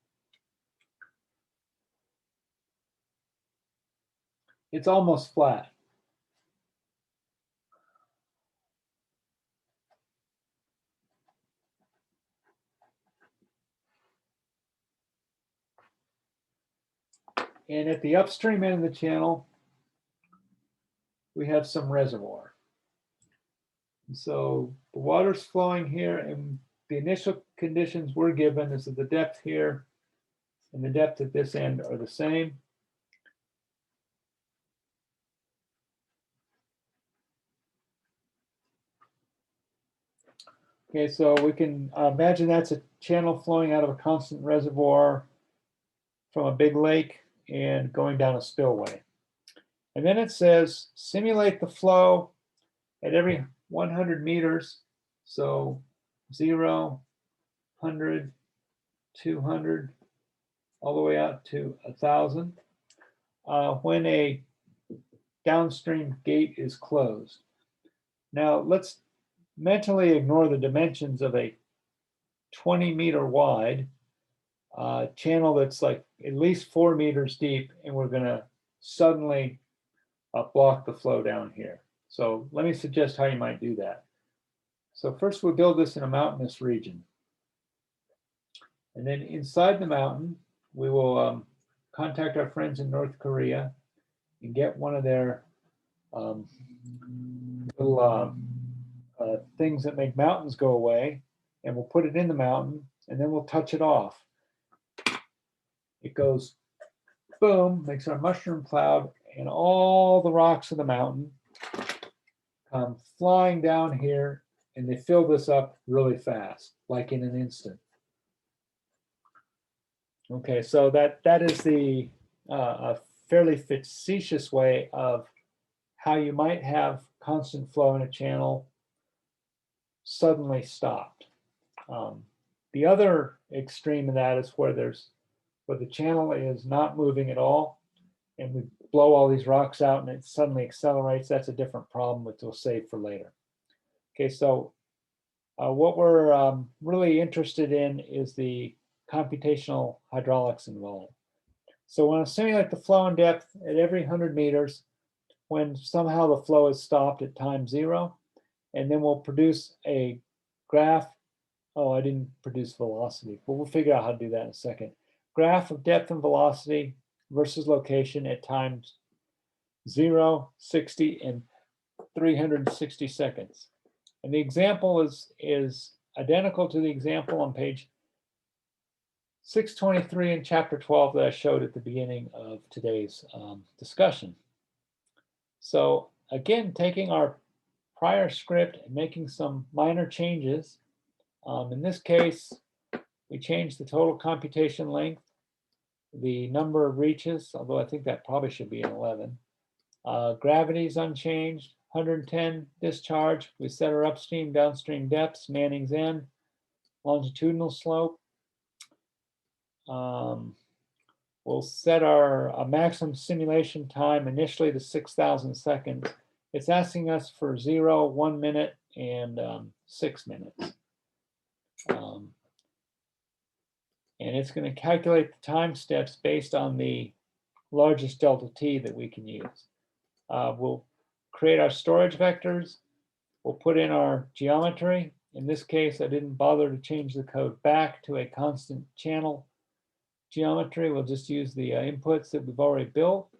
[SPEAKER 1] It's almost flat. And at the upstream end of the channel, we have some reservoir. And so the water's flowing here, and the initial conditions we're given is that the depth here and the depth at this end are the same. Okay, so we can imagine that's a channel flowing out of a constant reservoir from a big lake and going down a spillway. And then it says, simulate the flow at every 100 meters. So 0, 100, 200, all the way out to 1,000 when a downstream gate is closed. Now let's mentally ignore the dimensions of a 20-meter wide channel that's like at least 4 meters deep, and we're going to suddenly block the flow down here. So let me suggest how you might do that. So first we'll build this in a mountainous region. And then inside the mountain, we will contact our friends in North Korea and get one of their little things that make mountains go away, and we'll put it in the mountain, and then we'll touch it off. It goes boom, makes our mushroom cloud, and all the rocks of the mountain come flying down here, and they fill this up really fast, like in an instant. Okay, so that is the a fairly facetious way of how you might have constant flow in a channel suddenly stopped. The other extreme of that is where the channel is not moving at all, and we blow all these rocks out and it suddenly accelerates. That's a different problem, which we'll save for later. Okay, so what we're really interested in is the computational hydraulics involved. So when I simulate the flow and depth at every 100 meters, when somehow the flow is stopped at time 0, and then we'll produce a graph. Oh, I didn't produce velocity, but we'll figure out how to do that in a second. Graph of depth and velocity versus location at times 0, 60, and 360 seconds. And the example is identical to the example on page 623 in chapter 12 that I showed at the beginning of today's discussion. So again, taking our prior script and making some minor changes. In this case, we changed the total computation length, the number of reaches, although I think that probably should be an 11. Gravity is unchanged, 110 discharge. We set our upstream, downstream depths, Manning's end, longitudinal slope. We'll set our maximum simulation time initially to 6,000 seconds. It's asking us for 0, 1 minute, and 6 minutes. And it's going to calculate the time steps based on the largest delta t that we can use. We'll create our storage vectors. We'll put in our geometry. In this case, I didn't bother to change the code back to a constant channel geometry. We'll just use the inputs that we've already built.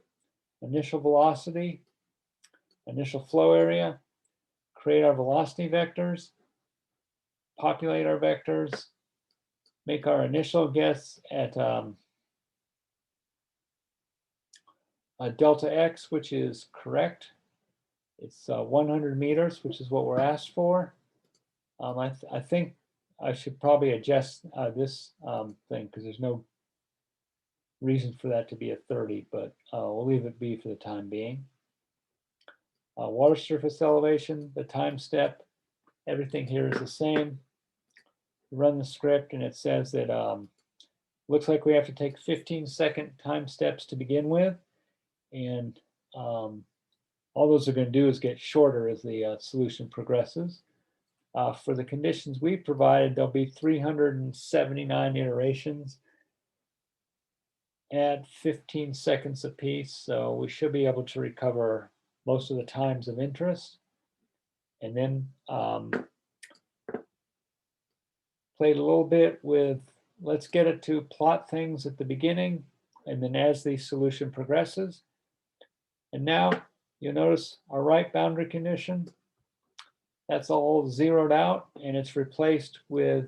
[SPEAKER 1] Initial velocity, initial flow area, create our velocity vectors, populate our vectors, make our initial guess at delta x, which is correct. It's 100 meters, which is what we're asked for. I think I should probably adjust this thing because there's no reason for that to be a 30, but we'll leave it be for the time being. Water surface elevation, the time step, everything here is the same. Run the script and it says that looks like we have to take 15-second time steps to begin with, and all those are going to do is get shorter as the solution progresses. For the conditions we provided, there'll be 379 iterations at 15 seconds apiece, so we should be able to recover most of the times of interest. And then played a little bit with, let's get it to plot things at the beginning and then as the solution progresses. And now you'll notice our right boundary condition, that's all zeroed out, and it's replaced with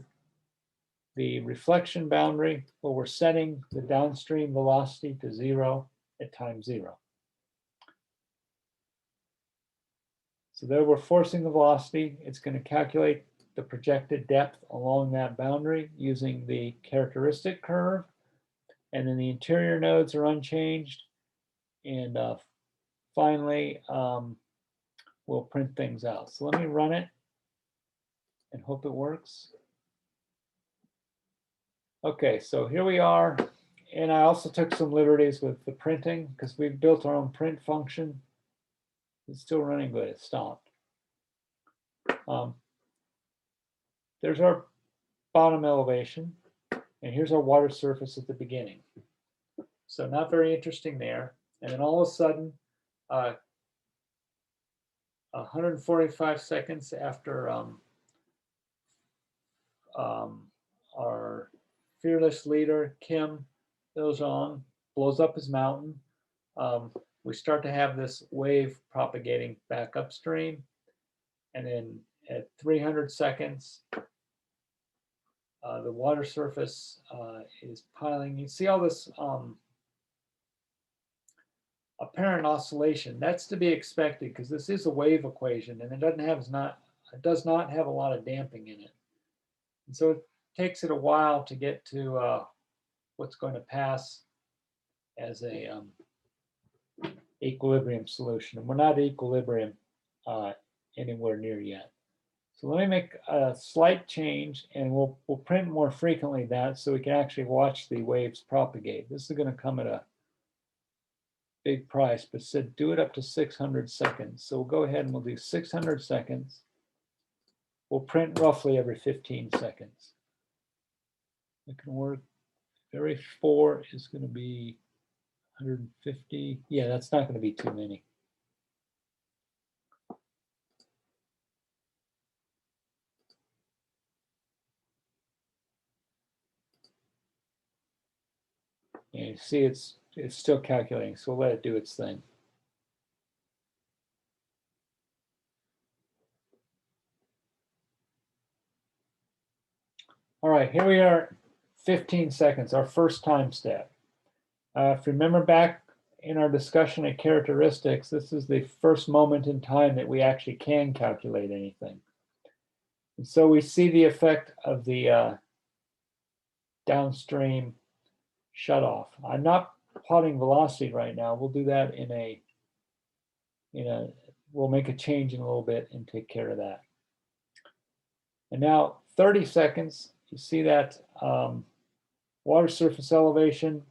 [SPEAKER 1] the reflection boundary where we're setting the downstream velocity to 0 at time 0. So there we're forcing the velocity. It's going to calculate the projected depth along that boundary using the characteristic curve. And then the interior nodes are unchanged. And finally, we'll print things out. So let me run it and hope it works. Okay, so here we are And I also took some liberties with the printing because we've built our own print function. It's still running, but it stopped. There's our bottom elevation, and here's our water surface at the beginning. So not very interesting there. And then all of a sudden, 145 seconds after our fearless leader, Kim Il-jong, blows up his mountain, we start to have this wave propagating back upstream. And then at 300 seconds, the water surface is piling. You see all this apparent oscillation. That's to be expected because this is a wave equation, and it does not have a lot of damping in it. And so it takes it a while to get to what's going to pass as a equilibrium solution. And we're not at equilibrium anywhere near yet. So let me make a slight change, and we'll print more frequently that so we can actually watch the waves propagate. This is going to come at a big price, but said do it up to 600 seconds. So we'll go ahead and we'll do 600 seconds. We'll print roughly every 15 seconds. It can work. Every 4 is going to be 150. Yeah, that's not going to be too many. And you see it's still calculating, so we'll let it do its thing. All right, here we are, 15 seconds, our first time step. If you remember back in our discussion of characteristics, this is the first moment in time that we actually can calculate anything. And so we see the effect of the downstream shutoff. I'm not plotting velocity right now. We'll do that we'll make a change in a little bit and take care of that. And now 30 seconds, you see that water surface elevation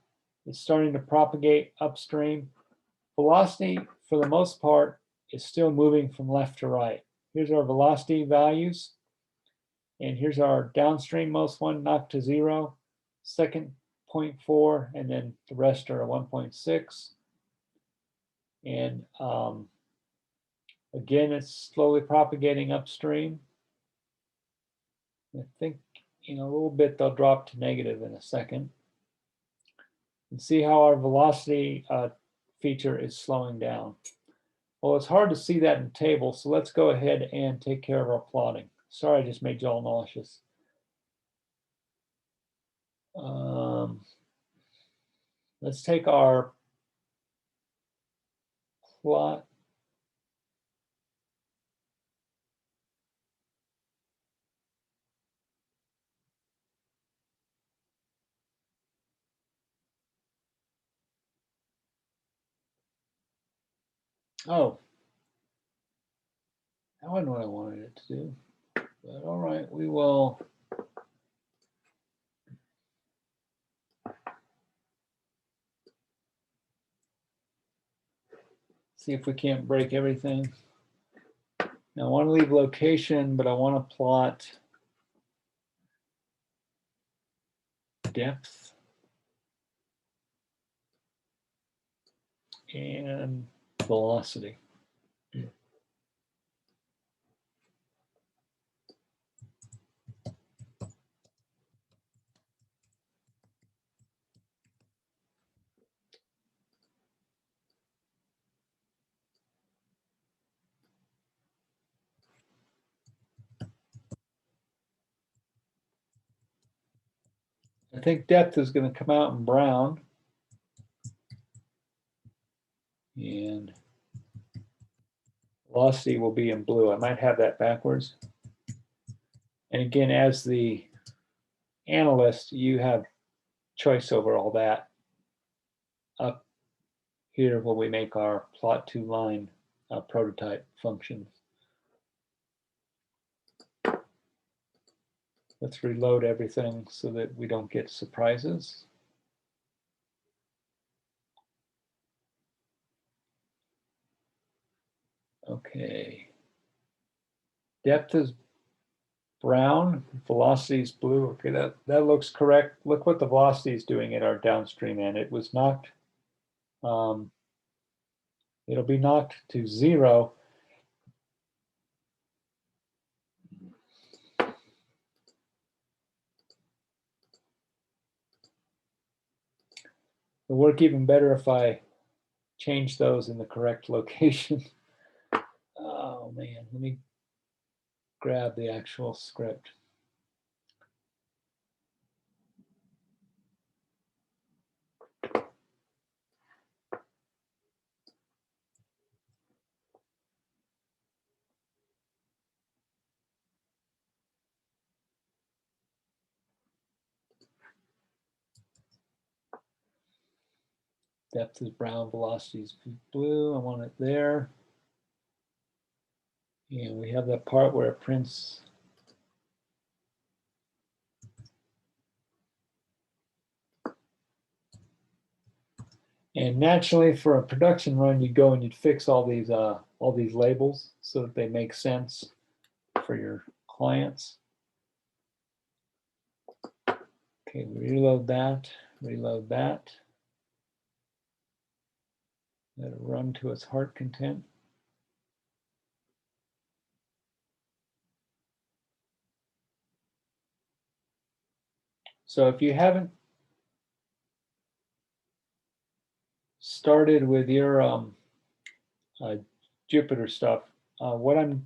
[SPEAKER 1] is starting to propagate upstream. Velocity, for the most part, is still moving from left to right. Here's our velocity values. And here's our downstream most one knocked to 0, second 0.4, and then the rest are 1.6. And again, it's slowly propagating upstream. I think in a little bit they'll drop to negative in a second. And see how our velocity feature is slowing down. Well, it's hard to see that in table, so let's go ahead and take care of our plotting. Sorry, I just made you all nauseous. Let's take our plot. Oh, that wasn't what I wanted it to do. But all right, we will. See if we can't break everything. Now I want to leave location, but I want to plot depth and velocity. I think depth is going to come out in brown. And velocity will be in blue. I might have that backwards. And again, as the analyst, you have choice over all that up here when we make our plot to line prototype functions. Let's reload everything so that we don't get surprises. Okay. Depth is brown, velocity is blue. Okay, that looks correct. Look what the velocity is doing at our downstream end. It was knocked, it'll be knocked to 0. It'll work even better if I change those in the correct location. Oh man, let me grab the actual script. Depth is brown, velocity is blue. I want it there. And we have that part where it prints. And naturally, for a production run, you'd go and you'd fix all these labels so that they make sense for your clients. Okay, reload that, reload that. Let it run to its heart content. So if you haven't started with your Jupyter stuff, what I'm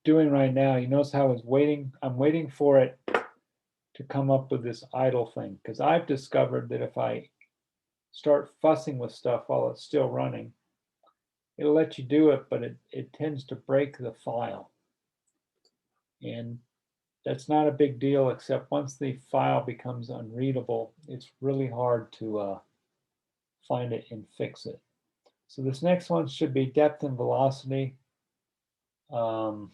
[SPEAKER 1] doing right now, you notice how I'm waiting for it to come up with this idle thing, because I've discovered that if I start fussing with stuff while it's still running, it'll let you do it, but it tends to break the file. And that's not a big deal, except once the file becomes unreadable, it's really hard to find it and fix it. So this next one should be depth and velocity. So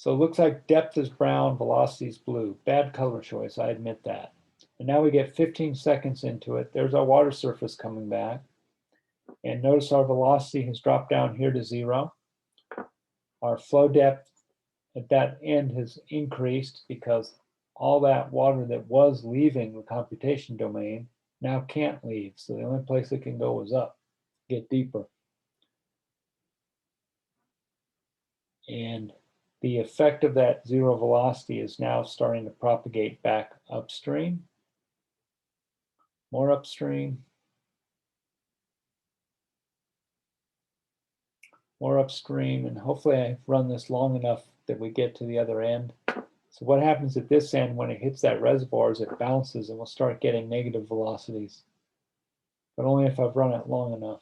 [SPEAKER 1] it looks like depth is brown, velocity is blue. Bad color choice, I admit that. And now we get 15 seconds into it. There's our water surface coming back. And notice our velocity has dropped down here to 0. Our flow depth at that end has increased because all that water that was leaving the computation domain now can't leave. So the only place it can go is up, get deeper. And the effect of that 0 velocity is now starting to propagate back upstream, more upstream, more upstream, and hopefully I've run this long enough that we get to the other end. So what happens at this end when it hits that reservoir is it bounces and we'll start getting negative velocities, but only if I've run it long enough.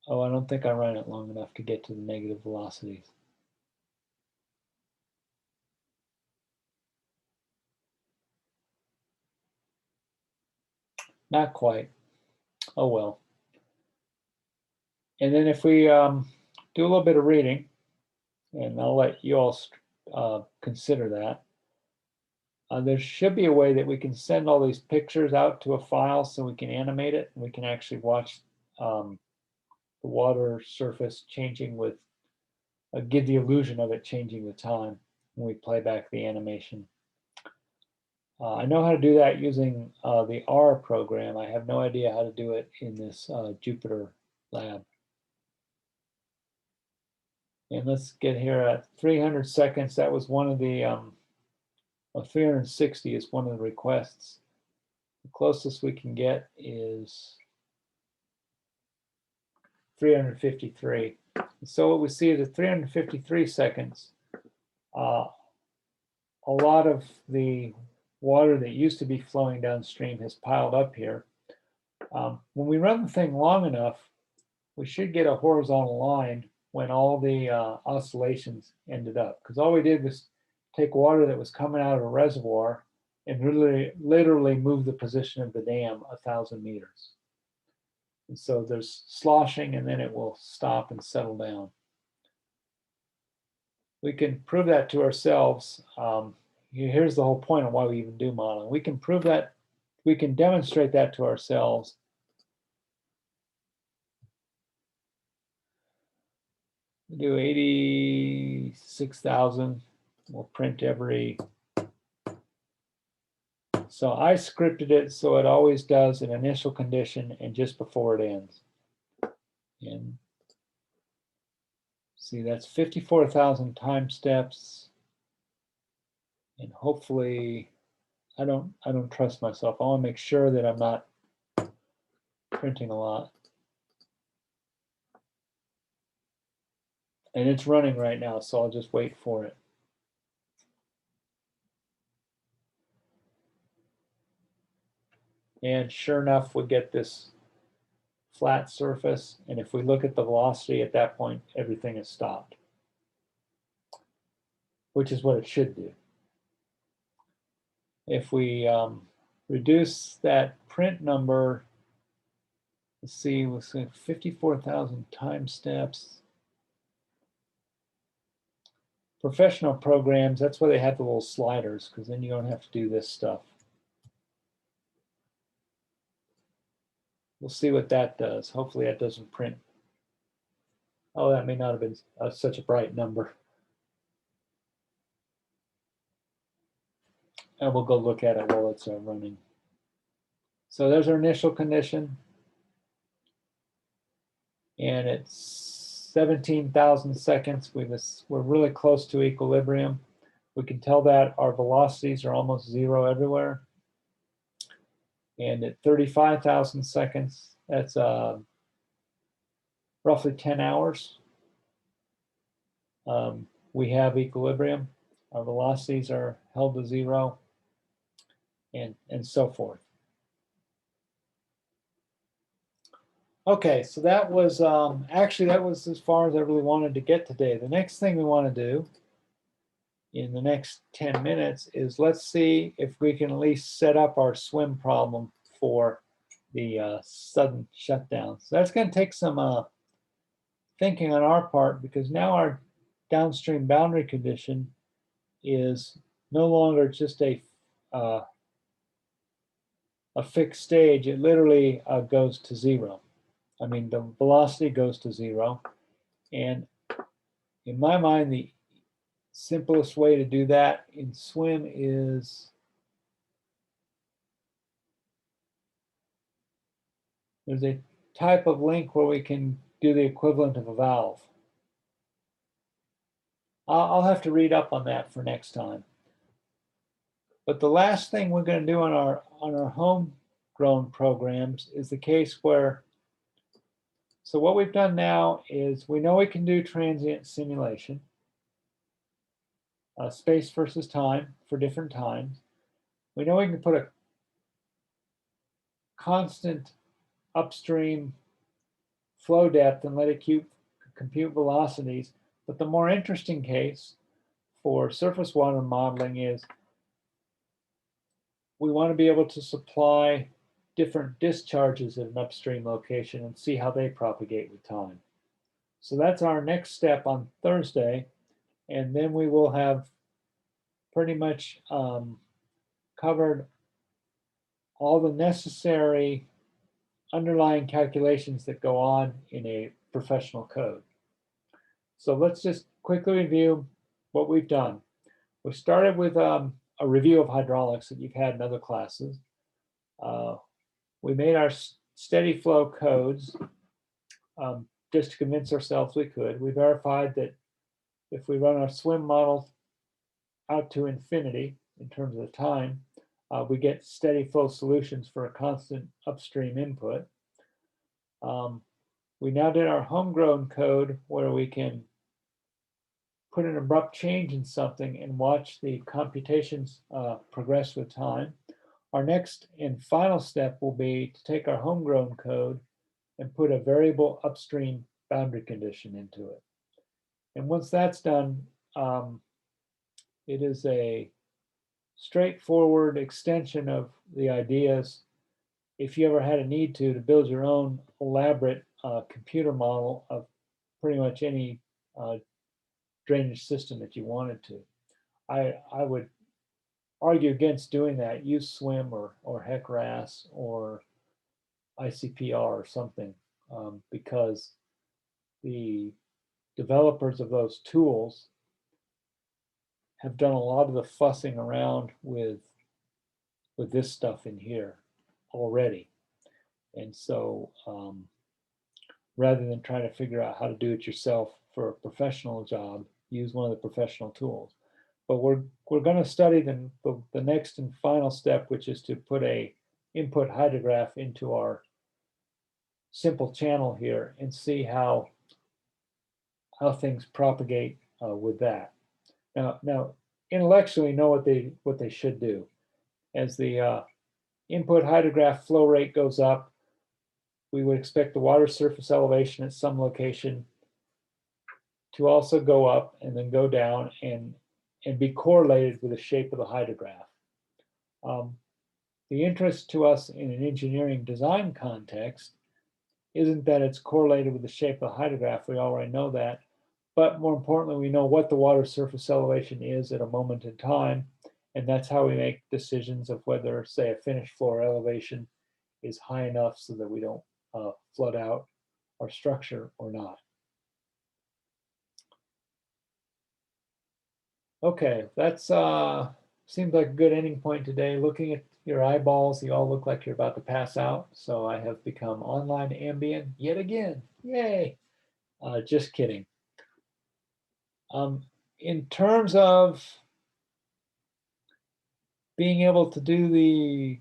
[SPEAKER 1] Oh, I don't think I ran it long enough to get to the negative velocities. Not quite. Oh well. And then if we do a little bit of reading, and I'll let you all consider that. There should be a way that we can send all these pictures out to a file so we can animate it, and we can actually watch the water surface changing with, give the illusion of it changing with time when we play back the animation. I know how to do that using the R program. I have no idea how to do it in this Jupyter lab. And let's get here at 300 seconds. That was one of the, 360 is one of the requests. The closest we can get is 353. So what we see is at 353 seconds, a lot of the water that used to be flowing downstream has piled up here. When we run the thing long enough, we should get a horizontal line when all the oscillations ended up. Because all we did was take water that was coming out of a reservoir and literally move the position of the dam 1,000 meters. And so there's sloshing and then it will stop and settle down. We can prove that to ourselves. Here's the whole point of why we even do modeling. We can prove that we can demonstrate that to ourselves. Do 86,000. We'll print every. So I scripted it so it always does an initial condition and just before it ends. And see, that's 54,000 time steps. And hopefully, I don't trust myself. I want to make sure that I'm not printing a lot. And it's running right now, so I'll just wait for it. And sure enough, we get this flat surface. And if we look at the velocity at that point, everything is stopped, which is what it should do. If we reduce that print number, let's see, we'll say 54,000 time steps. Professional programs, that's why they have the little sliders, because then you don't have to do this stuff. We'll see what that does. Hopefully that doesn't print. Oh, that may not have been such a bright number. And we'll go look at it while it's running. So there's our initial condition. And it's 17,000 seconds. We're really close to equilibrium. We can tell that our velocities are almost zero everywhere. And at 35,000 seconds, that's roughly 10 hours. We have equilibrium. Our velocities are held to zero, and so forth. Okay, so that was actually that was as far as I really wanted to get today. The next thing we want to do in the next 10 minutes is let's see if we can at least set up our swim problem for the sudden shutdown. So that's going to take some thinking on our part, because now our downstream boundary condition is no longer just a fixed stage. It literally goes to zero. I mean, the velocity goes to zero. And in my mind, the simplest way to do that in swim is there's a type of link where we can do the equivalent of a valve. I'll have to read up on that for next time. But the last thing we're going to do on our homegrown programs is the case where, so what we've done now is we know we can do transient simulation, space versus time for different times. We know we can put a constant upstream flow depth and let it compute velocities. But the more interesting case for surface water modeling is we want to be able to supply different discharges at an upstream location and see how they propagate with time. So that's our next step on Thursday. And then we will have pretty much covered all the necessary underlying calculations that go on in a professional code. So let's just quickly review what we've done. We started with a review of hydraulics that you've had in other classes. We made our steady flow codes just to convince ourselves we could. We verified that if we run our swim model out to infinity in terms of the time, we get steady flow solutions for a constant upstream input. We now did our homegrown code where we can put an abrupt change in something and watch the computations progress with time. Our next and final step will be to take our homegrown code and put a variable upstream boundary condition into it. And once that's done, it is a straightforward extension of the ideas. If you ever had a need to build your own elaborate computer model of pretty much any drainage system that you wanted to, I would argue against doing that, use swim or HEC-RAS or ICPR or something, because the developers of those tools have done a lot of the fussing around with this stuff in here already. And so rather than trying to figure out how to do it yourself for a professional job, use one of the professional tools. But we're going to study the next and final step, which is to put a input hydrograph into our simple channel here and see how things propagate with that. Now, intellectually, know what they should do. As the input hydrograph flow rate goes up, we would expect the water surface elevation at some location to also go up and then go down and be correlated with the shape of the hydrograph. The interest to us in an engineering design context isn't that it's correlated with the shape of the hydrograph, we already know that, but more importantly, we know what the water surface elevation is at a moment in time, and that's how we make decisions of whether, say, a finished floor elevation is high enough so that we don't flood out our structure or not. Okay, that's seems like a good ending point today. Looking at your eyeballs, you all look like you're about to pass out. So I have become online Ambien yet again. Yay! Just kidding. In terms of being able to do the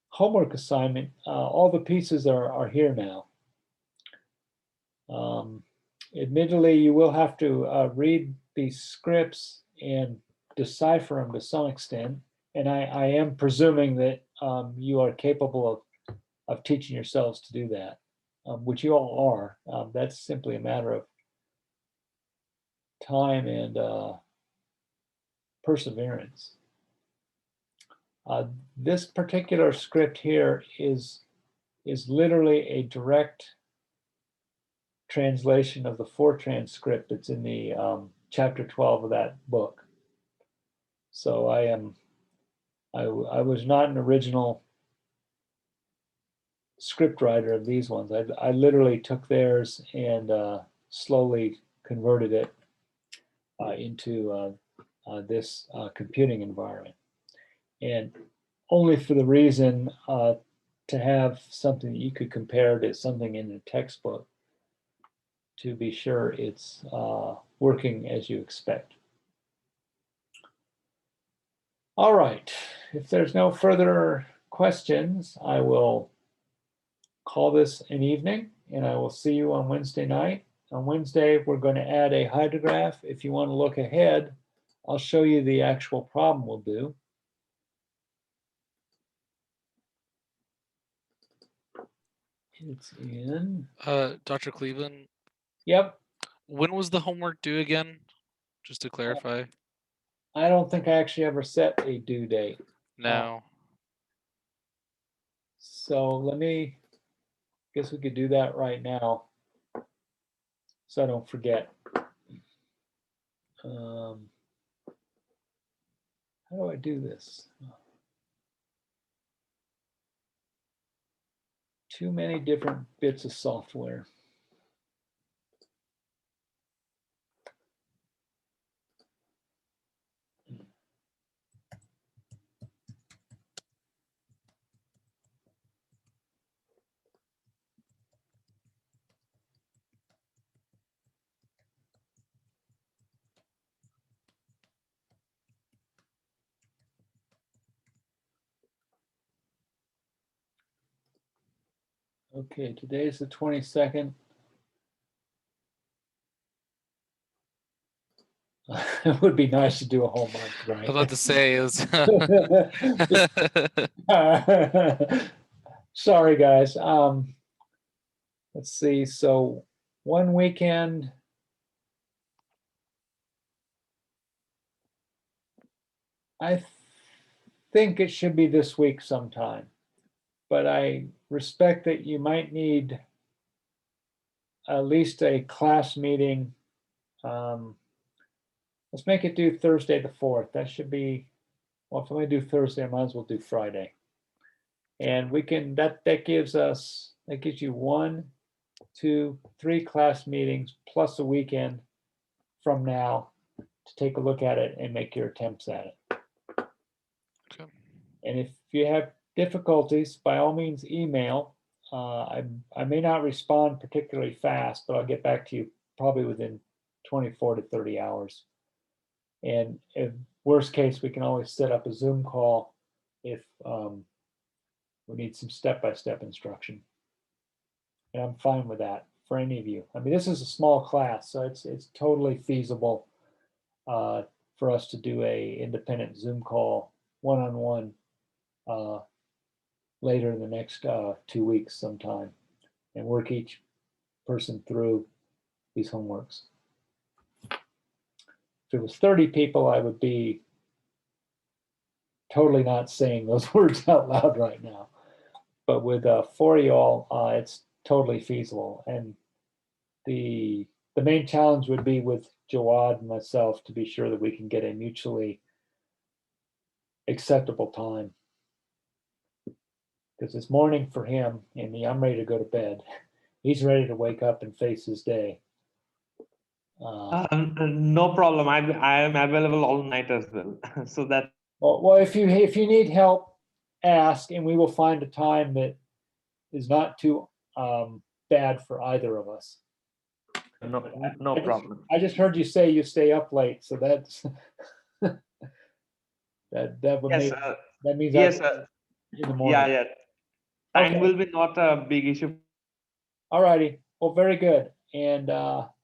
[SPEAKER 1] homework assignment, all the pieces are here now. Admittedly, you will have to read these scripts and decipher them to some extent. And I am presuming that you are capable of teaching yourselves to do that, which you all are. That's simply a matter of time and perseverance. This particular script here is literally a direct translation of the Fortran script that's in the chapter 12 of that book. So I was not an original script writer of these ones. I literally took theirs and slowly converted it into this computing environment. And only for the reason to have something that you could compare to something in the textbook to be sure it's working as you expect. All right, if there's no further questions, I will call this an evening and I will see you on Wednesday night. On Wednesday, we're going to add a hydrograph. If you want to look ahead, I'll show you the actual problem we'll do. It's in.
[SPEAKER 3] Dr. Cleveland,
[SPEAKER 1] Yep.
[SPEAKER 3] when was the homework due again? Just to clarify.
[SPEAKER 1] I don't think I actually ever set a due date.
[SPEAKER 3] No.
[SPEAKER 1] So let me, guess we could do that right now so I don't forget. How do I do this? Too many different bits of software. Okay, today's the 22nd. It would be nice to do a whole month, right?
[SPEAKER 3] I was about to say it was
[SPEAKER 1] Sorry, guys. Let's see. So one weekend. I think it should be this week sometime, but I respect that you might need at least a class meeting Let's make it due Thursday the 4th. That should be, well, if I'm gonna do Thursday, I might as well do Friday. And we can, that gives you 1, 2, 3 class meetings plus a weekend from now to take a look at it and make your attempts at it.
[SPEAKER 3] Okay.
[SPEAKER 1] And if you have difficulties, by all means, email. I may not respond particularly fast, but I'll get back to you probably within 24 to 30 hours. And if worst case, we can always set up a Zoom call if we need some step-by-step instruction. And I'm fine with that for any of you. I mean, this is a small class, so it's totally feasible for us to do a independent Zoom call one-on-one later in the next 2 weeks sometime and work each person through these homeworks. If it was 30 people, I would be totally not saying those words out loud right now. But with 4 of y'all, it's totally feasible. And the main challenge would be with Jawad and myself to be sure that we can get a mutually acceptable time. Because it's morning for him, and I'm ready to go to bed. He's ready to wake up and face his day.
[SPEAKER 2] No problem. I am available all night as well. So that.
[SPEAKER 1] Well, if you need help, ask, and we will find a time that is not too bad for either of us.
[SPEAKER 2] No problem.
[SPEAKER 1] I just heard you say you stay up late, so that's that would
[SPEAKER 2] Yes,
[SPEAKER 1] make that means
[SPEAKER 2] yes,
[SPEAKER 1] in the morning.
[SPEAKER 2] yeah. Time
[SPEAKER 1] Okay.
[SPEAKER 2] will be not a big issue.
[SPEAKER 1] All righty. Well, very good. And well,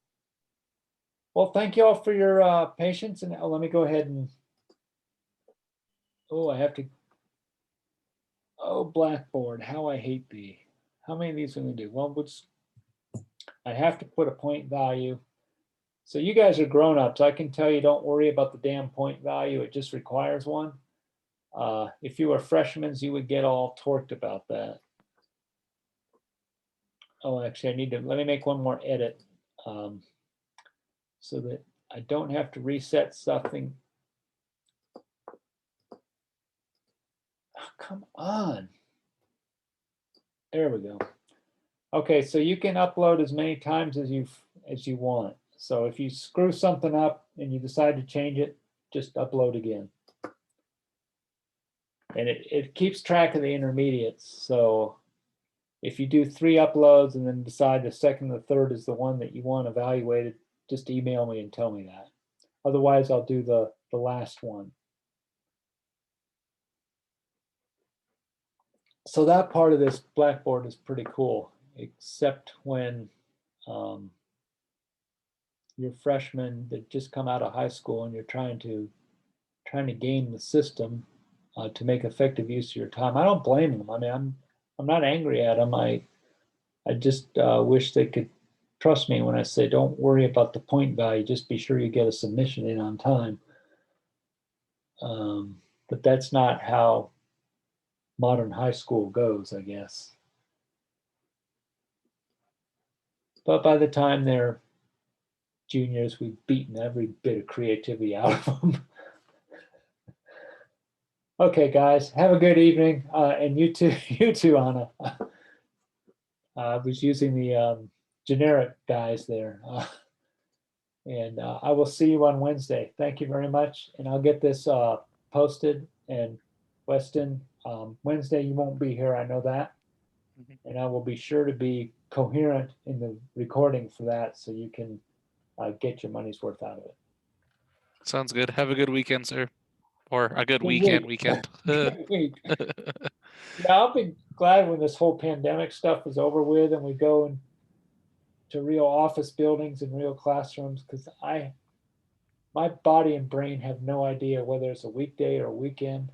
[SPEAKER 1] thank you all for your patience. And let me go ahead and I have to. Oh, Blackboard, how I hate thee. How many of these are we gonna do? Well, I have to put a point value. So you guys are grown-ups. I can tell you don't worry about the damn point value. It just requires one. If you were freshmen, you would get all torqued about that. Oh, actually, let me make one more edit so that I don't have to reset something. Oh, come on. There we go. Okay, so you can upload as many times as you want. So if you screw something up and you decide to change it, just upload again. And it keeps track of the intermediates. So if you do 3 uploads and then decide the second or third is the one that you want evaluated, just email me and tell me that. Otherwise, I'll do the last one. So that part of this Blackboard is pretty cool, except when you're freshmen that just come out of high school and you're trying to game the system to make effective use of your time. I don't blame them. I mean, I'm not angry at them. I just wish they could trust me when I say don't worry about the point value. Just be sure you get a submission in on time. But that's not how modern high school goes, I guess. But by the time they're juniors, we've beaten every bit of creativity out of them. Okay, guys, have a good evening. And you too, Anna. I was using the generic guys there. And I will see you on Wednesday. Thank you very much. And I'll get this posted. And Weston, Wednesday you won't be here, I know that. And I will be sure to be coherent in the recording for that so you can get your money's worth out of it.
[SPEAKER 3] Sounds good. Have a good weekend, sir. Or a good
[SPEAKER 1] Good
[SPEAKER 3] weekend.
[SPEAKER 1] week.
[SPEAKER 3] Weekend.
[SPEAKER 1] Good week. Yeah, I'll be glad when this whole pandemic stuff is over with and we go to real office buildings and real classrooms, because my body and brain have no idea whether it's a weekday or a weekend.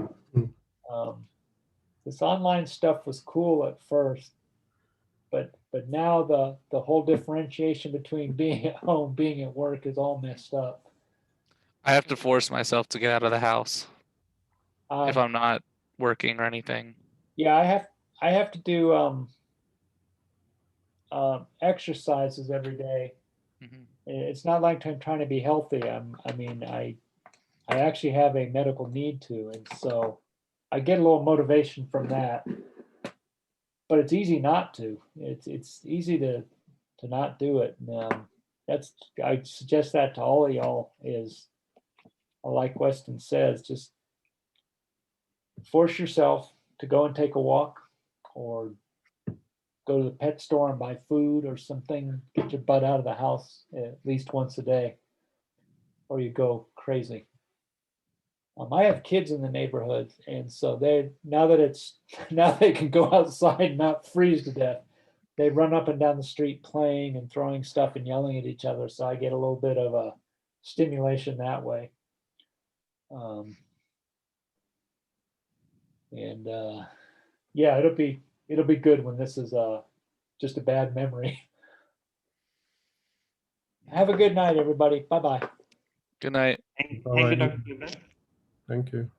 [SPEAKER 1] This online stuff was cool at first, but now the whole differentiation between being at home, being at work is all messed up.
[SPEAKER 3] I have to force myself to get out of the house if I'm not working or anything.
[SPEAKER 1] Yeah, I have to do exercises every day. It's not like I'm trying to be healthy. I actually have a medical need to, and so I get a little motivation from that. But it's easy not to. It's easy to not do it. And, I suggest that to all of y'all is, like Weston says, just force yourself to go and take a walk, or go to the pet store and buy food or something. Get your butt out of the house at least once a day, or you go crazy. I have kids in the neighborhood, and so now they can go outside and not freeze to death. They run up and down the street playing and throwing stuff and yelling at each other. So I get a little bit of a stimulation that way. Yeah, it'll be good when this is just a bad memory. Have a good night, everybody. Bye-bye.
[SPEAKER 3] Good night.
[SPEAKER 2] Thank you,
[SPEAKER 4] Alrighty.
[SPEAKER 2] Dr. Cleveland.
[SPEAKER 4] Thank you.